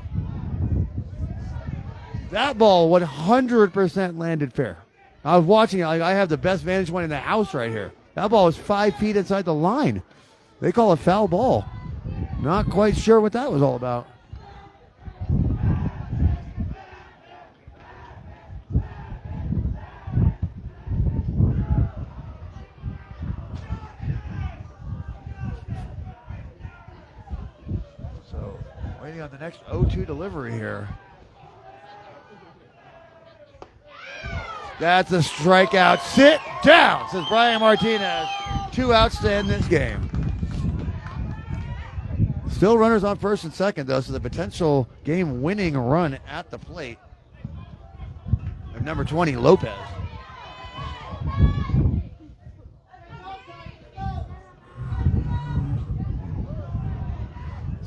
ball 100% landed fair. I was watching it. I have the best vantage point in the house right here. That ball was 5 feet inside the line. They call it foul ball. Not quite sure what that was all about. Waiting on the next 0-2 delivery here. That's a strikeout. Sit down, says Brian Martinez. 2 outs to end this game. Still runners on first and second, though, so the potential game-winning run at the plate of number 20, Lopez.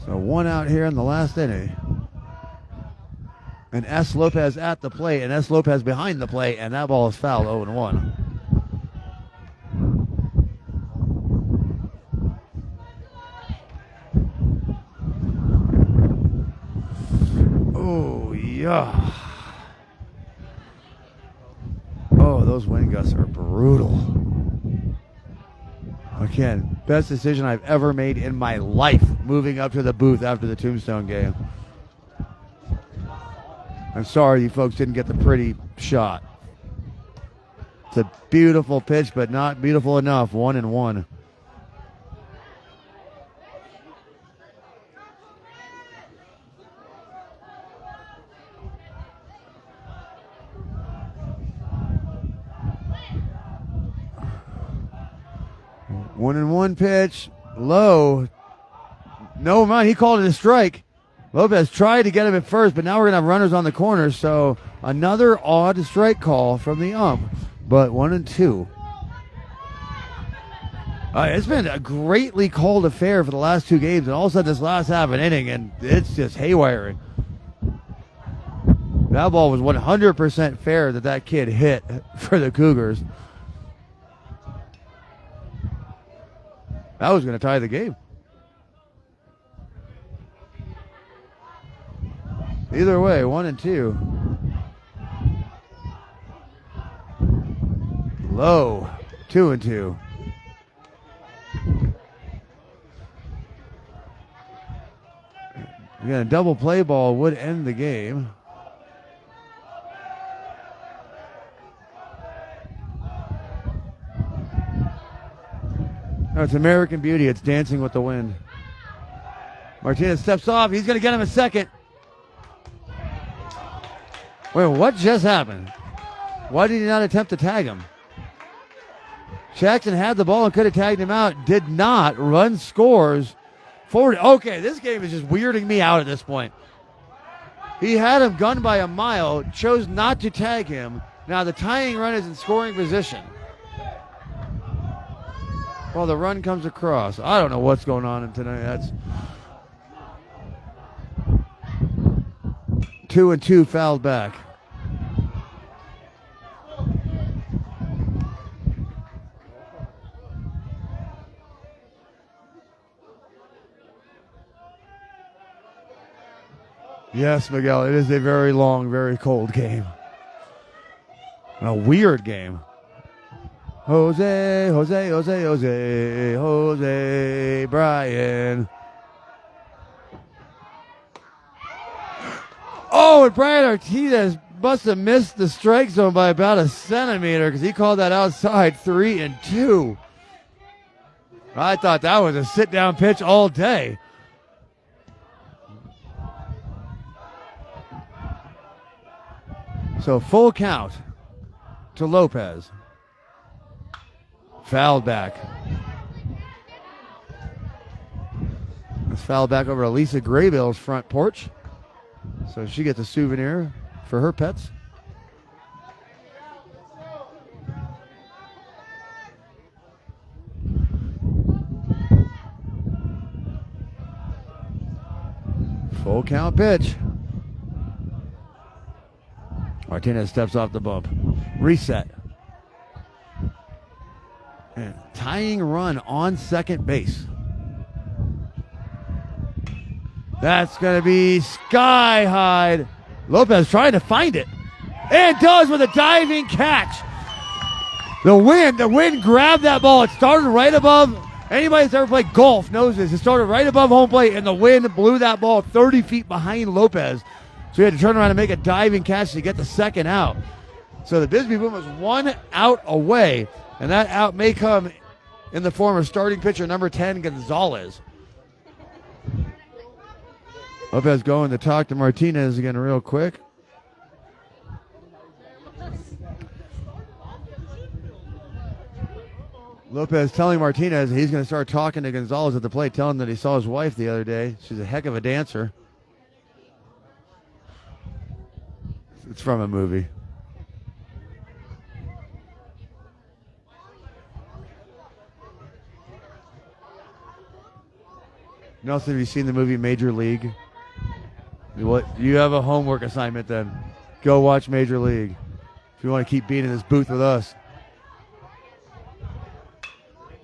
So 1 out here in the last inning. And S. Lopez at the plate, and S. Lopez behind the plate, and that ball is fouled. 0-1. Oh, yeah. Oh, those wind gusts are brutal. Again, best decision I've ever made in my life, moving up to the booth after the Tombstone game. I'm sorry you folks didn't get the pretty shot. It's a beautiful pitch, but not beautiful enough. 1-1. One and one pitch, low. No mind, he called it a strike. Lopez tried to get him at first, but now we're going to have runners on the corner, so another odd strike call from the ump, but 1-2. It's been a greatly called affair for the last 2 games, and all of a sudden this last half an inning, and it's just haywiring. That ball was 100% fair that kid hit for the Cougars. That was going to tie the game. Either way, 1 and 2. Low, 2 and 2. Again, a double play ball would end the game. No, it's American Beauty. It's Dancing with the Wind. Martinez steps off. He's going to get him a second. Wait, what just happened? Why did he not attempt to tag him? Jackson had the ball and could have tagged him out. Did not. Run scores forward. Okay, this game is just weirding me out at this point. He had him gunned by a mile, chose not to tag him. Now the tying run is in scoring position. Well, the run comes across. I don't know what's going on tonight. That's 2 and 2 fouled back. Yes, Miguel, it is a very long, very cold game. A weird game. Jose, Jose, Jose, Jose, Jose, Brian. Oh, and Brian Martinez must have missed the strike zone by about a centimeter because he called that outside 3 and 2. I thought that was a sit-down pitch all day. So full count to Lopez. Fouled back. It's fouled back over to Lisa Graybill's front porch. So she gets a souvenir for her pets. Full count pitch. Martinez steps off the bump. Reset. And tying run on second base. That's going to be sky high. Lopez trying to find it. And does with a diving catch. The wind grabbed that ball. It started right above. Anybody that's ever played golf knows this. It started right above home plate, and the wind blew that ball 30 feet behind Lopez. So he had to turn around and make a diving catch to get the second out. So the Bisbee Boom was 1 out away, and that out may come in the form of starting pitcher number 10, Gonzalez. Lopez going to talk to Martinez again real quick. Lopez telling Martinez he's going to start talking to Gonzalez at the plate, telling him that he saw his wife the other day. She's a heck of a dancer. It's from a movie. Nelson, have you seen the movie Major League? What? You have a homework assignment then. Go watch Major League if you want to keep being in this booth with us.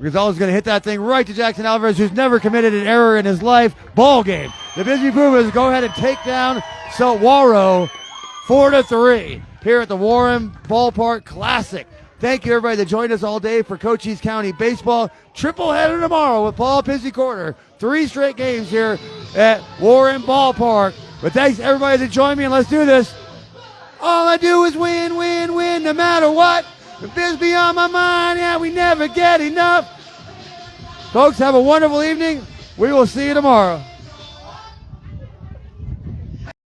Gonzalez is going to hit that thing right to Jackson Alvarez, who's never committed an error in his life. Ball game. The Bisbee Boomers go ahead and take down Sahauro 4-3 here at the Warren Ballpark Classic. Thank you, everybody that joined us all day for Cochise County Baseball. Triple header tomorrow with Paul Pizzicorner. 3 straight games here at Warren Ballpark. But thanks, everybody that joined me, and let's do this. All I do is win, win, win, no matter what. The Bisbee on my mind, yeah, we never get enough. Folks, have a wonderful evening. We will see you tomorrow.